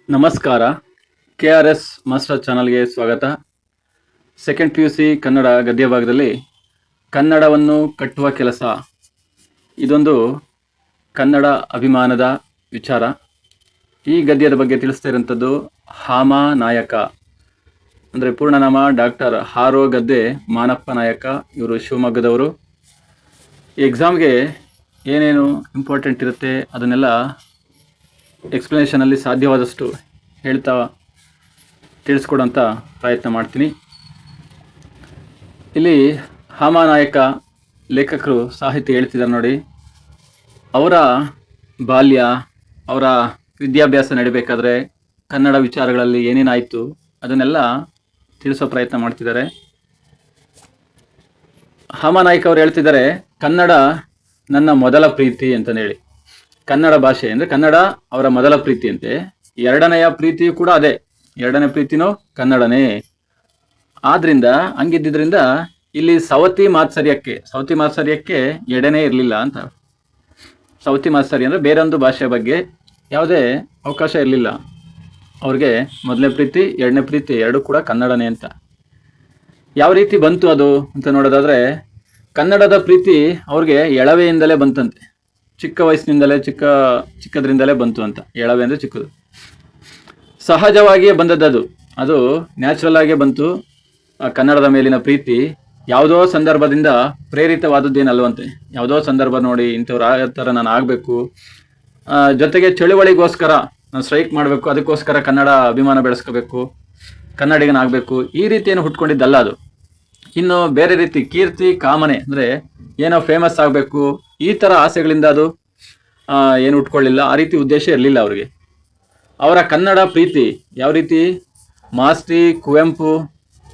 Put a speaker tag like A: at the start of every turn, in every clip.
A: ನಮಸ್ಕಾರ. KRS master ಚಾನಲ್ಗೆ ಸ್ವಾಗತ. ಸೆಕೆಂಡ್ PUC ಕನ್ನಡ ಗದ್ಯ ಭಾಗದಲ್ಲಿ ಕನ್ನಡವನ್ನು ಕಟ್ಟುವ ಕೆಲಸ, ಇದೊಂದು ಕನ್ನಡ ಅಭಿಮಾನದ ವಿಚಾರ. ಈ ಗದ್ಯದ ಬಗ್ಗೆ ತಿಳಿಸ್ತಾ ಇರೋಂಥದ್ದು ಹಾಮ ನಾಯಕ, ಅಂದರೆ ಪೂರ್ಣನಾಮ ಡಾಕ್ಟರ್ ಹಾರೋ ಗದ್ದೆ ಮಾನಪ್ಪ ನಾಯಕ. ಇವರು ಶಿವಮೊಗ್ಗದವರು. ಈ ಎಕ್ಸಾಮ್ಗೆ ಏನೇನು ಇಂಪಾರ್ಟೆಂಟ್ ಇರುತ್ತೆ ಅದನ್ನೆಲ್ಲ ಎಕ್ಸ್ಪ್ಲನೇಷನಲ್ಲಿ ಸಾಧ್ಯವಾದಷ್ಟು ಹೇಳ್ತಾ ತಿಳಿಸ್ಕೊಡೋಂಥ ಪ್ರಯತ್ನ ಮಾಡ್ತೀನಿ. ಇಲ್ಲಿ ಹಾಮಾನಾಯಕ ಲೇಖಕರು ಸಾಹಿತ್ಯ ಹೇಳ್ತಿದ್ದಾರೆ ನೋಡಿ. ಅವರ ಬಾಲ್ಯ, ಅವರ ವಿದ್ಯಾಭ್ಯಾಸ ನಡಿಬೇಕಾದ್ರೆ ಕನ್ನಡ ವಿಚಾರಗಳಲ್ಲಿ ಏನೇನಾಯಿತು ಅದನ್ನೆಲ್ಲ ತಿಳಿಸೋ ಪ್ರಯತ್ನ ಮಾಡ್ತಿದ್ದಾರೆ. ಹಾಮಾನಾಯಕ ಅವರು ಹೇಳ್ತಿದ್ದಾರೆ, ಕನ್ನಡ ನನ್ನ ಮೊದಲ ಪ್ರೀತಿ ಅಂತಂದೇಳಿ. ಕನ್ನಡ ಭಾಷೆ ಅಂದರೆ ಕನ್ನಡ ಅವರ ಮೊದಲ ಪ್ರೀತಿ ಅಂತೆ. ಎರಡನೆಯ ಪ್ರೀತಿಯೂ ಕೂಡ ಅದೇ, ಎರಡನೇ ಪ್ರೀತಿನೂ ಕನ್ನಡನೇ. ಆದ್ರಿಂದ ಹಂಗಿದ್ದರಿಂದ ಇಲ್ಲಿ ಸವತಿ ಮಾತ್ಸರ್ಯಕ್ಕೆ ಎಡೆನೇ ಇರಲಿಲ್ಲ ಅಂತ. ಸವತಿ ಮಾತ್ಸರ್ಯ ಅಂದರೆ ಬೇರೊಂದು ಭಾಷೆ ಬಗ್ಗೆ ಯಾವುದೇ ಅವಕಾಶ ಇರಲಿಲ್ಲ ಅವ್ರಿಗೆ. ಮೊದಲನೇ ಪ್ರೀತಿ, ಎರಡನೇ ಪ್ರೀತಿ ಎರಡೂ ಕೂಡ ಕನ್ನಡನೇ ಅಂತ. ಯಾವ ರೀತಿ ಬಂತು ಅದು ಅಂತ ನೋಡೋದಾದ್ರೆ, ಕನ್ನಡದ ಪ್ರೀತಿ ಅವ್ರಿಗೆ ಎಳವೆಯಿಂದಲೇ ಬಂತಂತೆ. ಚಿಕ್ಕ ವಯಸ್ಸಿನಿಂದಲೇ ಚಿಕ್ಕದ್ರಿಂದಲೇ ಬಂತು ಅಂತ. ಎಳವೆ ಅಂದರೆ ಚಿಕ್ಕದು, ಸಹಜವಾಗಿಯೇ ಬಂದದ್ದು. ಅದು ನ್ಯಾಚುರಲ್ ಆಗೇ ಬಂತು. ಕನ್ನಡದ ಮೇಲಿನ ಪ್ರೀತಿ ಯಾವುದೋ ಸಂದರ್ಭದಿಂದ ಪ್ರೇರಿತವಾದದ್ದೇನಲ್ವಂತೆ. ಯಾವುದೋ ಸಂದರ್ಭ ನೋಡಿ ಇಂಥವ್ರು ಆ ಥರ ನಾನು ಆಗಬೇಕು, ಜೊತೆಗೆ ಚಳುವಳಿಗೋಸ್ಕರ ನಾನು ಸ್ಟ್ರೈಕ್ ಮಾಡಬೇಕು, ಅದಕ್ಕೋಸ್ಕರ ಕನ್ನಡ ಅಭಿಮಾನ ಬೆಳೆಸ್ಕೋಬೇಕು, ಕನ್ನಡಿಗನಾಗಬೇಕು, ಈ ರೀತಿಯನ್ನು ಹುಟ್ಕೊಂಡಿದ್ದಲ್ಲ ಅದು. ಇನ್ನು ಬೇರೆ ರೀತಿ ಕೀರ್ತಿ ಕಾಮನೆ ಅಂದರೆ ಏನೋ ಫೇಮಸ್ ಆಗಬೇಕು, ಈ ಥರ ಆಸೆಗಳಿಂದ ಅದು ಏನು ಉಟ್ಕೊಳ್ಳಿಲ್ಲ. ಆ ರೀತಿ ಉದ್ದೇಶ ಇರಲಿಲ್ಲ ಅವ್ರಿಗೆ. ಅವರ ಕನ್ನಡ ಪ್ರೀತಿ ಯಾವ ರೀತಿ, ಮಾಸ್ತಿ ಕುವೆಂಪು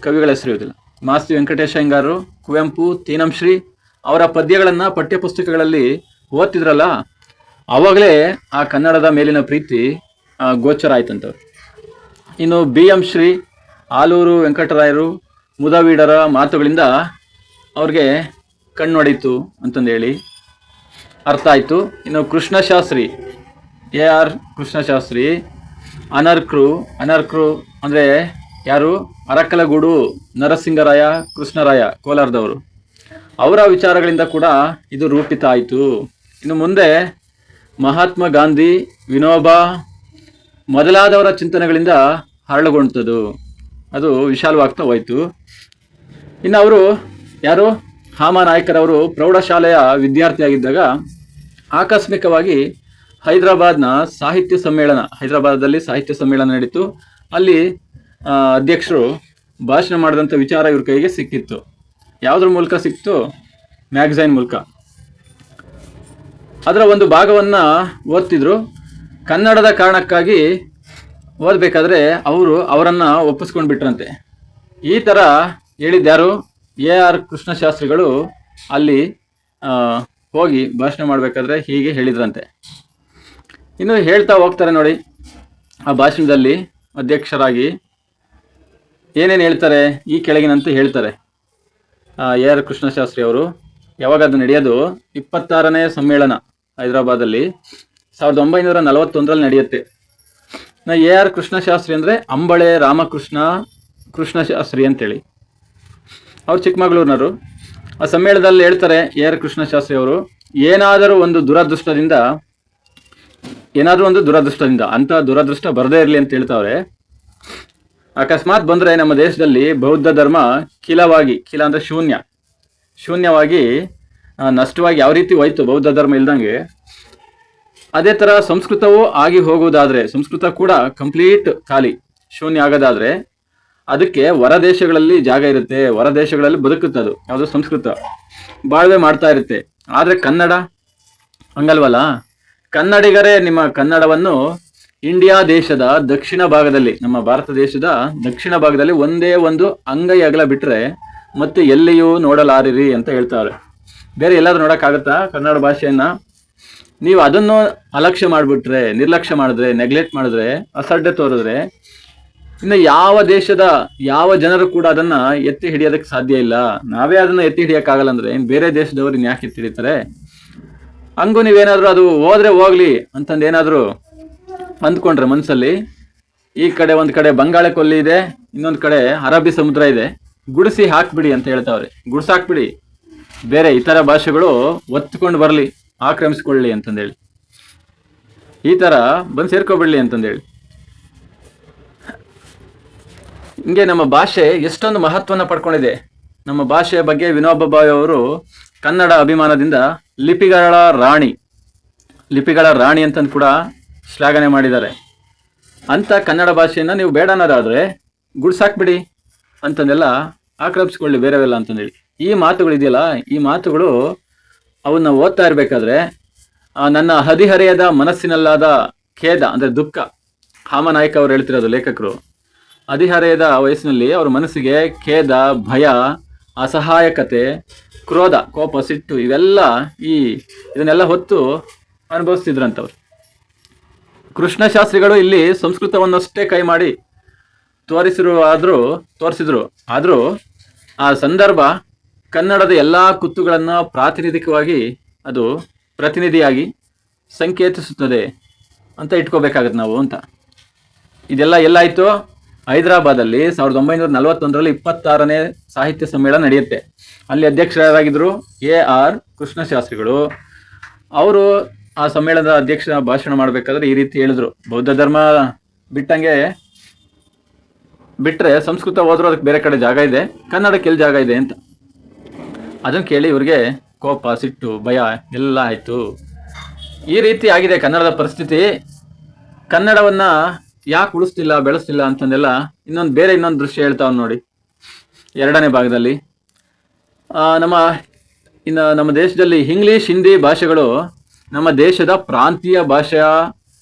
A: ಕವಿಗಳ ಹೆಸರು ಇರೋದಿಲ್ಲ, ಮಾಸ್ತಿ ವೆಂಕಟೇಶ ಅಯ್ಯಂಗಾರರು, ಕುವೆಂಪು, ತೀನಂಶ್ರೀ ಅವರ ಪದ್ಯಗಳನ್ನು ಪಠ್ಯಪುಸ್ತಕಗಳಲ್ಲಿ ಓದ್ತಿದ್ರಲ್ಲ, ಆವಾಗಲೇ ಆ ಕನ್ನಡದ ಮೇಲಿನ ಪ್ರೀತಿ ಗೋಚರ ಆಯ್ತಂತವ್ರು. ಇನ್ನು BM ಶ್ರೀ, ಆಲೂರು ವೆಂಕಟರಾಯರು, ಮುದವೀಡರ ಮಾತುಗಳಿಂದ ಅವ್ರಿಗೆ ಕಣ್ಣೊಡೀತು ಅಂತಂದೇಳಿ ಅರ್ಥ ಆಯಿತು. ಇನ್ನು ಕೃಷ್ಣಶಾಸ್ತ್ರಿ, AR ಕೃಷ್ಣಶಾಸ್ತ್ರಿ, ಅನರ್ಕರು ಅಂದರೆ ಯಾರು, ಅರಕಲಗೂಡು ನರಸಿಂಗರಾಯ ಕೃಷ್ಣರಾಯ ಕೋಲಾರದವರು, ಅವರ ವಿಚಾರಗಳಿಂದ ಕೂಡ ಇದು ರೂಪಿತ ಆಯಿತು. ಇನ್ನು ಮುಂದೆ ಮಹಾತ್ಮ ಗಾಂಧಿ, ವಿನೋಬ ಮೊದಲಾದವರ ಚಿಂತನೆಗಳಿಂದ ಹರಳುಗೊಂಡದ್ದು, ಅದು ವಿಶಾಲವಾಗ್ತಾ ಹೋಯಿತು. ಇನ್ನು ಅವರು ಯಾರು, ಹಾಮಾನಾಯಕರವರು ಪ್ರೌಢಶಾಲೆಯ ವಿದ್ಯಾರ್ಥಿಯಾಗಿದ್ದಾಗ ಆಕಸ್ಮಿಕವಾಗಿ ಹೈದರಾಬಾದಲ್ಲಿ ಸಾಹಿತ್ಯ ಸಮ್ಮೇಳನ ನಡೀತು. ಅಲ್ಲಿ ಅಧ್ಯಕ್ಷರು ಭಾಷಣ ಮಾಡಿದಂಥ ವಿಚಾರ ಇವ್ರ ಕೈಗೆ ಸಿಕ್ಕಿತ್ತು. ಯಾವುದ್ರ ಮೂಲಕ ಸಿಕ್ತು, ಮ್ಯಾಗಝೈನ್ ಮೂಲಕ. ಅದರ ಒಂದು ಭಾಗವನ್ನು ಓದ್ತಿದ್ರು. ಕನ್ನಡದ ಕಾರಣಕ್ಕಾಗಿ ಓದಬೇಕಾದ್ರೆ ಅವರನ್ನು ಒಪ್ಪಿಸ್ಕೊಂಡು ಬಿಟ್ರಂತೆ. ಈ ಥರ ಹೇಳಿದ್ಯಾರು, AR ಕೃಷ್ಣಶಾಸ್ತ್ರಿಗಳು ಅಲ್ಲಿ ಹೋಗಿ ಭಾಷಣ ಮಾಡಬೇಕಾದ್ರೆ ಹೀಗೆ ಹೇಳಿದ್ರಂತೆ. ಇನ್ನು ಹೇಳ್ತಾ ಹೋಗ್ತಾರೆ ನೋಡಿ. ಆ ಭಾಷಣದಲ್ಲಿ ಅಧ್ಯಕ್ಷರಾಗಿ ಏನೇನು ಹೇಳ್ತಾರೆ, ಈ ಕೆಳಗಿನಂತೆ ಹೇಳ್ತಾರೆ. AR ಕೃಷ್ಣಶಾಸ್ತ್ರಿ ಅವರು, ಯಾವಾಗ ಅದು ನಡೆಯೋದು, 26ನೇ ಸಮ್ಮೇಳನ ಹೈದರಾಬಾದಲ್ಲಿ 1941ರಲ್ಲಿ ನಡೆಯುತ್ತೆ. AR ಕೃಷ್ಣಶಾಸ್ತ್ರಿ ಅಂದರೆ ಅಂಬಳೆ ರಾಮಕೃಷ್ಣ ಕೃಷ್ಣಶಾಸ್ತ್ರಿ ಅಂತೇಳಿ. ಅವ್ರು ಚಿಕ್ಕಮಗಳೂರಿನವರು. ಆ ಸಮ್ಮೇಳನದಲ್ಲಿ ಹೇಳ್ತಾರೆ AR ಕೃಷ್ಣಶಾಸ್ತ್ರಿ ಅವರು, ಏನಾದರೂ ಒಂದು ದುರದೃಷ್ಟದಿಂದ ಅಂಥ ದುರದೃಷ್ಟ ಬರದೇ ಇರಲಿ ಅಂತ ಹೇಳ್ತಾವ್ರೆ. ಅಕಸ್ಮಾತ್ ಬಂದರೆ ನಮ್ಮ ದೇಶದಲ್ಲಿ ಬೌದ್ಧ ಧರ್ಮ ಕಿಲ ಅಂದರೆ ಶೂನ್ಯವಾಗಿ ನಷ್ಟವಾಗಿ ಯಾವ ರೀತಿ ಹೋಯ್ತು ಬೌದ್ಧ ಧರ್ಮ ಇಲ್ದಂಗೆ, ಅದೇ ಥರ ಸಂಸ್ಕೃತವೂ ಆಗಿ ಹೋಗುವುದಾದರೆ, ಸಂಸ್ಕೃತ ಕೂಡ ಕಂಪ್ಲೀಟ್ ಖಾಲಿ ಶೂನ್ಯ ಆಗೋದಾದರೆ ಅದಕ್ಕೆ ಹೊರದೇಶಗಳಲ್ಲಿ ಜಾಗ ಇರುತ್ತೆ, ಹೊರದೇಶಗಳಲ್ಲಿ ಬದುಕುತ್ತೆ. ಅದು ಯಾವುದೋ ಸಂಸ್ಕೃತ ಬಾಳ್ವೆ ಮಾಡ್ತಾ ಇರುತ್ತೆ. ಆದರೆ ಕನ್ನಡ ಹಂಗಲ್ವಲ್ಲ. ಕನ್ನಡಿಗರೇ ನಿಮ್ಮ ಕನ್ನಡವನ್ನು ಇಂಡಿಯಾ ದೇಶದ ದಕ್ಷಿಣ ಭಾಗದಲ್ಲಿ, ನಮ್ಮ ಭಾರತ ದೇಶದ ದಕ್ಷಿಣ ಭಾಗದಲ್ಲಿ ಒಂದೇ ಒಂದು ಅಂಗೈ ಅಗಲ ಬಿಟ್ಟರೆ ಮತ್ತೆ ಎಲ್ಲಿಯೂ ನೋಡಲಾರಿರಿ ಅಂತ ಹೇಳ್ತಾರೆ. ಬೇರೆ ಎಲ್ಲಾದ್ರೂ ನೋಡೋಕ್ಕಾಗತ್ತಾ ಕನ್ನಡ ಭಾಷೆಯನ್ನು? ನೀವು ಅದನ್ನು ಅಲಕ್ಷ್ಯ ಮಾಡಿಬಿಟ್ರೆ, ನಿರ್ಲಕ್ಷ್ಯ ಮಾಡಿದ್ರೆ, ನೆಗ್ಲೆಕ್ಟ್ ಮಾಡಿದ್ರೆ, ಅಸಡ್ಡೆ ತೋರಿದ್ರೆ, ಇನ್ನು ಯಾವ ದೇಶದ ಯಾವ ಜನರು ಕೂಡ ಅದನ್ನು ಎತ್ತಿ ಹಿಡಿಯೋದಕ್ಕೆ ಸಾಧ್ಯ ಇಲ್ಲ. ನಾವೇ ಅದನ್ನು ಎತ್ತಿ ಹಿಡಿಯೋಕ್ಕಾಗಲ್ಲ ಅಂದರೆ ಇನ್ನು ಬೇರೆ ದೇಶದವ್ರು ಇನ್ನು ಯಾಕೆ ಎತ್ತಿ ಹಿಡಿತಾರೆ? ಹಂಗೂ ನೀವೇನಾದರೂ ಅದು ಹೋದ್ರೆ ಹೋಗ್ಲಿ ಅಂತಂದು ಏನಾದರೂ ಅಂದ್ಕೊಂಡ್ರೆ ಮನಸ್ಸಲ್ಲಿ, ಈ ಕಡೆ ಒಂದ್ ಕಡೆ ಬಂಗಾಳ ಕೊಲ್ಲಿ ಇದೆ, ಇನ್ನೊಂದ್ ಕಡೆ ಅರಬ್ಬಿ ಸಮುದ್ರ ಇದೆ. ಗುಡಿಸಿ ಹಾಕ್ಬಿಡಿ ಅಂತ ಹೇಳ್ತಾವ್ರೆ. ಗುಡ್ಸಾಕ್ಬಿಡಿ, ಬೇರೆ ಇತರ ಭಾಷೆಗಳು ಒತ್ಕೊಂಡು ಬರಲಿ, ಆಕ್ರಮಿಸ್ಕೊಳ್ಳಿ ಅಂತಂದೇಳಿ, ಈ ತರ ಬಂದು ಸೇರ್ಕೊಬಿಡ್ಲಿ ಅಂತಂದೇಳಿ. ಹಿಂಗೆ ನಮ್ಮ ಭಾಷೆ ಎಷ್ಟೊಂದು ಮಹತ್ವನ ಪಡ್ಕೊಂಡಿದೆ. ನಮ್ಮ ಭಾಷೆಯ ಬಗ್ಗೆ ವಿನೋಬ ಭಾವೆ ಅವರು ಕನ್ನಡ ಅಭಿಮಾನದಿಂದ ಲಿಪಿಗಳ ರಾಣಿ ಅಂತಂದು ಕೂಡ ಶ್ಲಾಘನೆ ಮಾಡಿದ್ದಾರೆ. ಅಂತ ಕನ್ನಡ ಭಾಷೆಯನ್ನ ನೀವು ಬೇಡ ಅನ್ನೋದಾದ್ರೆ ಗುಡ್ಸಾಕ್ಬಿಡಿ ಅಂತಂದೆಲ್ಲ ಆಕ್ರಮಿಸ್ಕೊಳ್ಳಿ ಬೇರೆವೆಲ್ಲ ಅಂತಂದೇಳಿ. ಈ ಮಾತುಗಳಿದೆಯಲ್ಲ, ಈ ಮಾತುಗಳು ಅವನ್ನ ಓದ್ತಾ ಇರ್ಬೇಕಾದ್ರೆ ನನ್ನ ಹದಿಹರೆಯದ ಮನಸ್ಸಿನಲ್ಲಾದ ಖೇದ ಅಂದ್ರೆ ದುಃಖ, ಹಾಮನಾಯ್ಕ ಅವರು ಹೇಳ್ತಿರೋದು ಲೇಖಕರು. ಹದಿಹರೆಯದ ವಯಸ್ಸಿನಲ್ಲಿ ಅವ್ರ ಮನಸ್ಸಿಗೆ ಖೇದ, ಭಯ, ಅಸಹಾಯಕತೆ, ಕ್ರೋಧ, ಕೋಪ, ಸಿಟ್ಟು ಇದನ್ನೆಲ್ಲ ಹೊತ್ತು ಅನುಭವಿಸ್ತಿದ್ರಂತವ್ರು. ಕೃಷ್ಣಶಾಸ್ತ್ರಿಗಳು ಇಲ್ಲಿ ಸಂಸ್ಕೃತವನ್ನಷ್ಟೇ ಕೈ ಮಾಡಿ ತೋರಿಸಿದ್ರು. ಆದರೂ ಆ ಸಂದರ್ಭ ಕನ್ನಡದ ಎಲ್ಲ ಕುತ್ತುಗಳನ್ನು ಪ್ರಾತಿನಿಧಿಕವಾಗಿ ಅದು ಪ್ರತಿನಿಧಿಯಾಗಿ ಸಂಕೇತಿಸುತ್ತದೆ ಅಂತ ಇಟ್ಕೋಬೇಕಾಗತ್ತೆ ನಾವು ಅಂತ. ಇದೆಲ್ಲ ಎಲ್ಲಾಯಿತು? ಹೈದರಾಬಾದಲ್ಲಿ 1941ರಲ್ಲಿ 26ನೇ ಸಾಹಿತ್ಯ ಸಮ್ಮೇಳನ ನಡೆಯುತ್ತೆ. ಅಲ್ಲಿ ಅಧ್ಯಕ್ಷರಾಗಿದ್ದರು AR ಕೃಷ್ಣಶಾಸ್ತ್ರಿಗಳು. ಅವರು ಆ ಸಮ್ಮೇಳನದ ಅಧ್ಯಕ್ಷ ಭಾಷಣ ಮಾಡಬೇಕಾದ್ರೆ ಈ ರೀತಿ ಹೇಳಿದ್ರು: ಬೌದ್ಧ ಧರ್ಮ ಬಿಟ್ರೆ ಸಂಸ್ಕೃತ ಹೋದ್ರೂ ಅದಕ್ಕೆ ಬೇರೆ ಕಡೆ ಜಾಗ ಇದೆ, ಕನ್ನಡಕ್ಕೆ ಎಲ್ಲಿ ಜಾಗ ಇದೆ ಅಂತ. ಅದನ್ನು ಕೇಳಿ ಇವ್ರಿಗೆ ಕೋಪ, ಸಿಟ್ಟು, ಭಯ ಎಲ್ಲ ಆಯಿತು. ಈ ರೀತಿ ಆಗಿದೆ ಕನ್ನಡದ ಪರಿಸ್ಥಿತಿ. ಕನ್ನಡವನ್ನ ಯಾಕೆ ಉಳಿಸ್ತಿಲ್ಲ, ಬೆಳೆಸ್ತಿಲ್ಲ ಅಂತಂದೆಲ್ಲ ಇನ್ನೊಂದು ದೃಶ್ಯ ಹೇಳ್ತಾವ್ ನೋಡಿ 2ನೇ ಭಾಗದಲ್ಲಿ. ನಮ್ಮ ದೇಶದಲ್ಲಿ ಇಂಗ್ಲಿಷ್, ಹಿಂದಿ ಭಾಷೆಗಳು ನಮ್ಮ ದೇಶದ ಪ್ರಾಂತೀಯ ಭಾಷೆಯ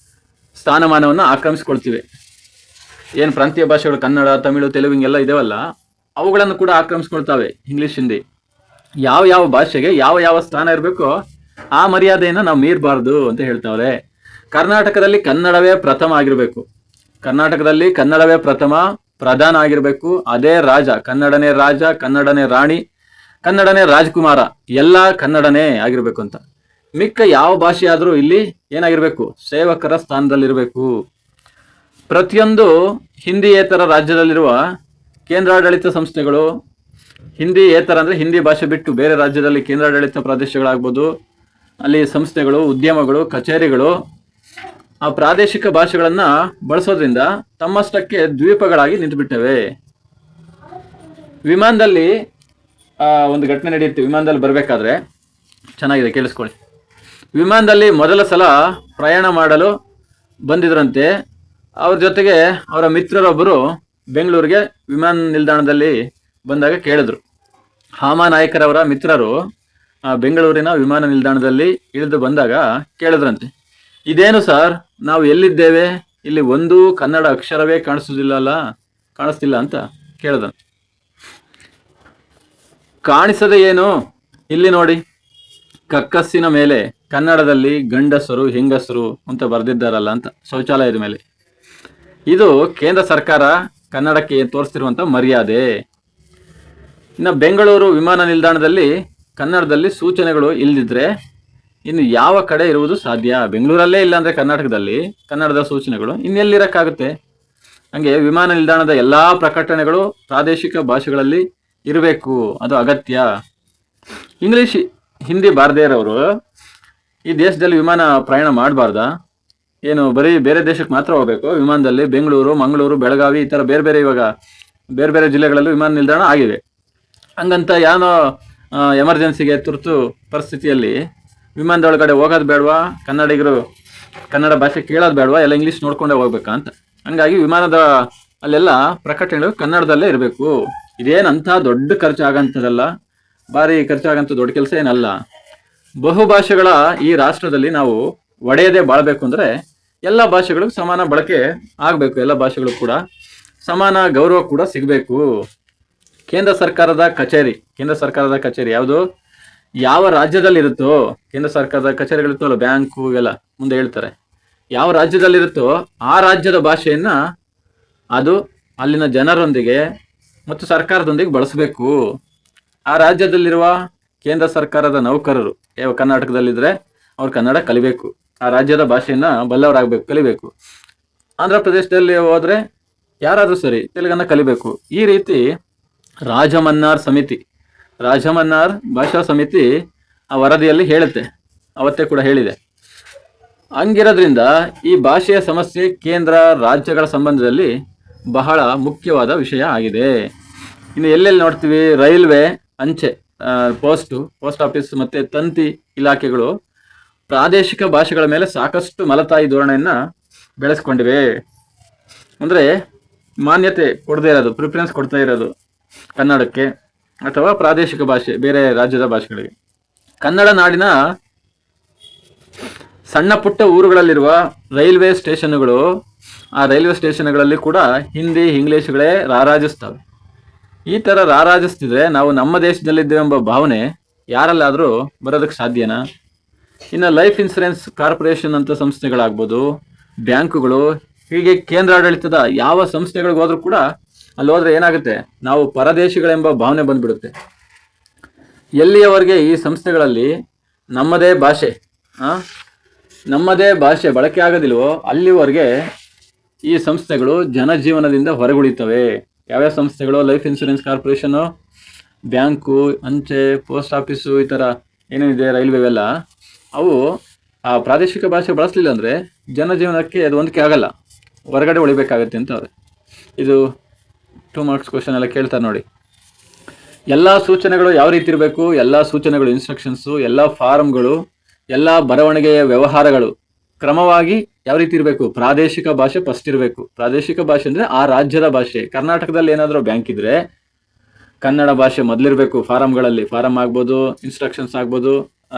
A: ಸ್ಥಾನಮಾನವನ್ನು ಆಕ್ರಮಿಸ್ಕೊಳ್ತಿವೆ. ಏನು ಪ್ರಾಂತೀಯ ಭಾಷೆಗಳು ಕನ್ನಡ, ತಮಿಳು, ತೆಲುಗು ಹಿಂಗೆಲ್ಲ ಇದಾವಲ್ಲ, ಅವುಗಳನ್ನು ಕೂಡ ಆಕ್ರಮಿಸ್ಕೊಳ್ತಾವೆ ಇಂಗ್ಲಿಷ್, ಹಿಂದಿ. ಯಾವ ಭಾಷೆಗೆ ಯಾವ ಸ್ಥಾನ ಇರಬೇಕೋ ಆ ಮರ್ಯಾದೆಯನ್ನು ನಾವು ಮೀರಬಾರ್ದು ಅಂತ ಹೇಳ್ತಾವ್ರೆ. ಕರ್ನಾಟಕದಲ್ಲಿ ಕನ್ನಡವೇ ಪ್ರಥಮ ಪ್ರಧಾನ ಆಗಿರಬೇಕು. ಅದೇ ರಾಜ, ಕನ್ನಡನೇ ರಾಜ, ಕನ್ನಡನೇ ರಾಣಿ, ಕನ್ನಡನೇ ರಾಜಕುಮಾರ, ಎಲ್ಲ ಕನ್ನಡನೇ ಆಗಿರ್ಬೇಕು ಅಂತ. ಮಿಕ್ಕ ಯಾವ ಭಾಷೆ ಆದರೂ ಇಲ್ಲಿ ಏನಾಗಿರ್ಬೇಕು? ಸೇವಕರ ಸ್ಥಾನದಲ್ಲಿರಬೇಕು. ಪ್ರತಿಯೊಂದು ಹಿಂದಿಯೇತರ ರಾಜ್ಯದಲ್ಲಿರುವ ಕೇಂದ್ರಾಡಳಿತ ಸಂಸ್ಥೆಗಳು, ಹಿಂದಿಯೇತರ ಅಂದರೆ ಹಿಂದಿ ಭಾಷೆ ಬಿಟ್ಟು ಬೇರೆ ರಾಜ್ಯದಲ್ಲಿ ಕೇಂದ್ರಾಡಳಿತ ಪ್ರದೇಶಗಳಾಗ್ಬೋದು, ಅಲ್ಲಿ ಸಂಸ್ಥೆಗಳು, ಉದ್ಯಮಗಳು, ಕಚೇರಿಗಳು ಆ ಪ್ರಾದೇಶಿಕ ಭಾಷೆಗಳನ್ನು ಬಳಸೋದ್ರಿಂದ ತಮ್ಮಷ್ಟಕ್ಕೆ ದ್ವೀಪಗಳಾಗಿ ನಿಂತುಬಿಟ್ಟವೆ. ವಿಮಾನದಲ್ಲಿ ಒಂದು ಘಟನೆ ನಡೆಯುತ್ತೆ. ವಿಮಾನದಲ್ಲಿ ಬರಬೇಕಾದ್ರೆ ಚೆನ್ನಾಗಿದೆ, ಕೇಳಿಸ್ಕೊಳ್ಳಿ. ವಿಮಾನದಲ್ಲಿ ಮೊದಲ ಸಲ ಪ್ರಯಾಣ ಮಾಡಲು ಬಂದಿದ್ರಂತೆ. ಅವ್ರ ಜೊತೆಗೆ ಅವರ ಮಿತ್ರರೊಬ್ಬರು ಬೆಂಗಳೂರಿಗೆ ವಿಮಾನ ನಿಲ್ದಾಣದಲ್ಲಿ ಬಂದಾಗ ಕೇಳಿದ್ರು. ಹಾಮನಾಯ್ಕರವರ ಮಿತ್ರರು ಬೆಂಗಳೂರಿನ ವಿಮಾನ ನಿಲ್ದಾಣದಲ್ಲಿ ಇಳಿದು ಬಂದಾಗ ಕೇಳಿದ್ರಂತೆ, ಇದೇನು ಸರ್, ನಾವು ಎಲ್ಲಿದ್ದೇವೆ? ಇಲ್ಲಿ ಒಂದು ಕನ್ನಡ ಅಕ್ಷರವೇ ಕಾಣಿಸ್ತಿಲ್ಲ ಅಂತ ಕೇಳಿದಂತೆ. ಕಾಣಿಸದೆ ಏನು? ಇಲ್ಲಿ ನೋಡಿ, ಕಕ್ಕಸ್ಸಿನ ಮೇಲೆ ಕನ್ನಡದಲ್ಲಿ ಗಂಡಸರು, ಹೆಂಗಸರು ಅಂತ ಬರೆದಿದ್ದಾರಲ್ಲ ಅಂತ, ಶೌಚಾಲಯದ ಮೇಲೆ. ಇದು ಕೇಂದ್ರ ಸರ್ಕಾರ ಕನ್ನಡಕ್ಕೆ ತೋರಿಸ್ತಿರುವಂಥ ಮರ್ಯಾದೆ. ಇನ್ನು ಬೆಂಗಳೂರು ವಿಮಾನ ನಿಲ್ದಾಣದಲ್ಲಿ ಕನ್ನಡದಲ್ಲಿ ಸೂಚನೆಗಳು ಇಲ್ಲದಿದ್ರೆ ಇನ್ನು ಯಾವ ಕಡೆ ಇರುವುದು ಸಾಧ್ಯ? ಬೆಂಗಳೂರಲ್ಲೇ ಇಲ್ಲ ಅಂದರೆ ಕರ್ನಾಟಕದಲ್ಲಿ ಕನ್ನಡದ ಸೂಚನೆಗಳು ಇನ್ನೆಲ್ಲಿರಕ್ಕಾಗುತ್ತೆ? ಹಂಗೆ ವಿಮಾನ ನಿಲ್ದಾಣದ ಎಲ್ಲ ಪ್ರಕಟಣೆಗಳು ಪ್ರಾದೇಶಿಕ ಭಾಷೆಗಳಲ್ಲಿ ಇರಬೇಕು, ಅದು ಅಗತ್ಯ. ಇಂಗ್ಲಿಷ್, ಹಿಂದಿ ಬಾರದೇ ಇರೋರು ಈ ದೇಶದಲ್ಲಿ ವಿಮಾನ ಪ್ರಯಾಣ ಮಾಡಬಾರ್ದಾ? ಏನು ಬರೀ ಬೇರೆ ದೇಶಕ್ಕೆ ಮಾತ್ರ ಹೋಗ್ಬೇಕು ವಿಮಾನದಲ್ಲಿ? ಬೆಂಗಳೂರು, ಮಂಗಳೂರು, ಬೆಳಗಾವಿ ಈ ಥರ ಬೇರೆ ಬೇರೆ ಜಿಲ್ಲೆಗಳಲ್ಲೂ ವಿಮಾನ ನಿಲ್ದಾಣ ಆಗಿವೆ. ಹಂಗಂತ ಏನೋ ಎಮರ್ಜೆನ್ಸಿಗೆ, ತುರ್ತು ಪರಿಸ್ಥಿತಿಯಲ್ಲಿ ವಿಮಾನದೊಳಗಡೆ ಹೋಗೋದು ಬೇಡವಾ? ಕನ್ನಡಿಗರು ಕನ್ನಡ ಭಾಷೆ ಕೇಳೋದು ಬೇಡವಾ? ಎಲ್ಲ ಇಂಗ್ಲೀಷ್ ನೋಡ್ಕೊಂಡೇ ಹೋಗ್ಬೇಕಾ ಅಂತ. ಹಂಗಾಗಿ ವಿಮಾನದ ಅಲ್ಲೆಲ್ಲ ಪ್ರಕಟಣೆಗಳು ಕನ್ನಡದಲ್ಲೇ ಇರಬೇಕು. ಇದೇನಂಥ ದೊಡ್ಡ ಖರ್ಚಾಗಂಥದ್ದಲ್ಲ, ಭಾರಿ ಖರ್ಚಾಗಂಥ ದೊಡ್ಡ ಕೆಲಸ ಏನಲ್ಲ. ಬಹುಭಾಷೆಗಳ ಈ ರಾಷ್ಟ್ರದಲ್ಲಿ ನಾವು ಒಡೆಯದೇ ಬಾಳ್ಬೇಕು ಅಂದರೆ ಎಲ್ಲ ಭಾಷೆಗಳಿಗೂ ಸಮಾನ ಬಳಕೆ ಆಗಬೇಕು. ಎಲ್ಲ ಭಾಷೆಗಳು ಕೂಡ ಸಮಾನ ಗೌರವ ಕೂಡ ಸಿಗಬೇಕು. ಕೇಂದ್ರ ಸರ್ಕಾರದ ಕಚೇರಿ ಯಾವುದು? ಯಾವ ರಾಜ್ಯದಲ್ಲಿರುತ್ತೋ, ಕೇಂದ್ರ ಸರ್ಕಾರದ ಕಚೇರಿಗಳಿರ್ತವಲ್ಲ, ಬ್ಯಾಂಕು ಇವೆಲ್ಲ ಮುಂದೆ ಹೇಳ್ತಾರೆ, ಯಾವ ರಾಜ್ಯದಲ್ಲಿರುತ್ತೋ ಆ ರಾಜ್ಯದ ಭಾಷೆಯನ್ನ ಅದು ಅಲ್ಲಿನ ಜನರೊಂದಿಗೆ ಮತ್ತು ಸರ್ಕಾರದೊಂದಿಗೆ ಬಳಸಬೇಕು. ಆ ರಾಜ್ಯದಲ್ಲಿರುವ ಕೇಂದ್ರ ಸರ್ಕಾರದ ನೌಕರರು ಕರ್ನಾಟಕದಲ್ಲಿದ್ದರೆ ಅವ್ರು ಕನ್ನಡ ಕಲಿಬೇಕು, ಆ ರಾಜ್ಯದ ಭಾಷೆಯನ್ನ ಬಲ್ಲವರಾಗಬೇಕು, ಕಲಿಬೇಕು. ಆಂಧ್ರ ಪ್ರದೇಶದಲ್ಲಿ ಹೋದ್ರೆ ಯಾರಾದರೂ ಸರಿ ತೆಲುಗನ್ನ ಕಲಿಬೇಕು. ಈ ರೀತಿ ರಾಜಮನ್ನಾರ್ ಸಮಿತಿ, ರಾಜಮನ್ನಾರ್ ಭಾಷಾ ಸಮಿತಿ ಆ ವರದಿಯಲ್ಲಿ ಹೇಳುತ್ತೆ, ಅವತ್ತೇ ಕೂಡ ಹೇಳಿದೆ. ಹಂಗಿರೋದ್ರಿಂದ ಈ ಭಾಷೆಯ ಸಮಸ್ಯೆ ಕೇಂದ್ರ ರಾಜ್ಯಗಳ ಸಂಬಂಧದಲ್ಲಿ ಬಹಳ ಮುಖ್ಯವಾದ ವಿಷಯ ಆಗಿದೆ. ಇನ್ನು ಎಲ್ಲೆಲ್ಲಿ ನೋಡ್ತೀವಿ, ರೈಲ್ವೆ, ಅಂಚೆ, ಪೋಸ್ಟ್ ಆಫೀಸ್ ಮತ್ತೆ ತಂತಿ ಇಲಾಖೆಗಳು ಪ್ರಾದೇಶಿಕ ಭಾಷೆಗಳ ಮೇಲೆ ಸಾಕಷ್ಟು ಮಲತಾಯಿ ಧೋರಣೆಯನ್ನ ಬೆಳೆಸ್ಕೊಂಡಿವೆ. ಅಂದ್ರೆ ಮಾನ್ಯತೆ ಕೊಡದೇ ಇರೋದು, ಪ್ರಿಫರೆನ್ಸ್ ಕೊಡ್ತಾ ಇರೋದು ಕನ್ನಡಕ್ಕೆ ಅಥವಾ ಪ್ರಾದೇಶಿಕ ಭಾಷೆ ಬೇರೆ ರಾಜ್ಯದ ಭಾಷೆಗಳಿಗೆ. ಕನ್ನಡ ನಾಡಿನ ಸಣ್ಣ ಪುಟ್ಟ ಊರುಗಳಲ್ಲಿರುವ ರೈಲ್ವೆ ಸ್ಟೇಷನ್ಗಳು, ಆ ರೈಲ್ವೆ ಸ್ಟೇಷನ್ಗಳಲ್ಲಿ ಕೂಡ ಹಿಂದಿ ಇಂಗ್ಲೀಷ್ಗಳೇ ರಾರಾಜಿಸ್ತವೆ. ಈ ಥರ ರಾರಾಜಿಸ್ತಿದ್ರೆ ನಾವು ನಮ್ಮ ದೇಶದಲ್ಲಿದ್ದೇವೆ ಎಂಬ ಭಾವನೆ ಯಾರಲ್ಲಾದರೂ ಬರೋದಕ್ಕೆ ಸಾಧ್ಯನಾ? ಇನ್ನು ಲೈಫ್ ಇನ್ಸೂರೆನ್ಸ್ ಕಾರ್ಪೊರೇಷನ್ ಅಂತ ಸಂಸ್ಥೆಗಳಾಗ್ಬೋದು, ಬ್ಯಾಂಕುಗಳು, ಹೀಗೆ ಕೇಂದ್ರಾಡಳಿತದ ಯಾವ ಸಂಸ್ಥೆಗಳಿಗೆ ಹೋದ್ರೂ ಕೂಡ ಅಲ್ಲಿ ಹೋದ್ರೆ ಏನಾಗುತ್ತೆ, ನಾವು ಪರದೇಶಿಗಳೆಂಬ ಭಾವನೆ ಬಂದ್ಬಿಡುತ್ತೆ. ಎಲ್ಲಿಯವರೆಗೆ ಈ ಸಂಸ್ಥೆಗಳಲ್ಲಿ ನಮ್ಮದೇ ಭಾಷೆ ಬಳಕೆ ಆಗೋದಿಲ್ವೋ ಅಲ್ಲಿವರೆಗೆ ಈ ಸಂಸ್ಥೆಗಳು ಜನಜೀವನದಿಂದ ಹೊರಗುಳಿತವೆ. ಯಾವ್ಯಾವ ಸಂಸ್ಥೆಗಳು? ಲೈಫ್ ಇನ್ಶೂರೆನ್ಸ್ ಕಾರ್ಪೊರೇಷನು, ಬ್ಯಾಂಕು, ಅಂಚೆ, ಪೋಸ್ಟ್ ಆಫೀಸು, ಈ ಥರ ಏನೇನಿದೆ ರೈಲ್ವೆ ಎಲ್ಲ, ಅವು ಆ ಪ್ರಾದೇಶಿಕ ಭಾಷೆ ಬಳಸಲಿಲ್ಲ ಅಂದರೆ ಜನಜೀವನಕ್ಕೆ ಅದು ಹೊಂದಿಕೆ ಆಗಲ್ಲ, ಹೊರಗಡೆ ಉಳಿಬೇಕಾಗತ್ತೆ ಅಂತ ಅವ್ರೆ. ಇದು 2 ಮಾರ್ಕ್ಸ್ ಕ್ವಶನ್ ಎಲ್ಲ ಕೇಳ್ತಾರೆ ನೋಡಿ. ಎಲ್ಲ ಸೂಚನೆಗಳು ಯಾವ ರೀತಿ ಇರಬೇಕು? ಎಲ್ಲ ಸೂಚನೆಗಳು, ಇನ್ಸ್ಟ್ರಕ್ಷನ್ಸು, ಎಲ್ಲ ಫಾರ್ಮ್ಗಳು, ಎಲ್ಲ ಬರವಣಿಗೆಯ ವ್ಯವಹಾರಗಳು ಕ್ರಮವಾಗಿ ಯಾವ ರೀತಿ ಇರಬೇಕು? ಪ್ರಾದೇಶಿಕ ಭಾಷೆ ಫಸ್ಟ್ ಇರಬೇಕು. ಪ್ರಾದೇಶಿಕ ಭಾಷೆ ಅಂದರೆ ಆ ರಾಜ್ಯದ ಭಾಷೆ. ಕರ್ನಾಟಕದಲ್ಲಿ ಏನಾದರೂ ಬ್ಯಾಂಕ್ ಇದ್ರೆ ಕನ್ನಡ ಭಾಷೆ ಮೊದಲಿರಬೇಕು. ಫಾರಮ್ಗಳಲ್ಲಿ, ಫಾರಮ್ ಆಗ್ಬೋದು, ಇನ್ಸ್ಟ್ರಕ್ಷನ್ಸ್ ಆಗ್ಬೋದು,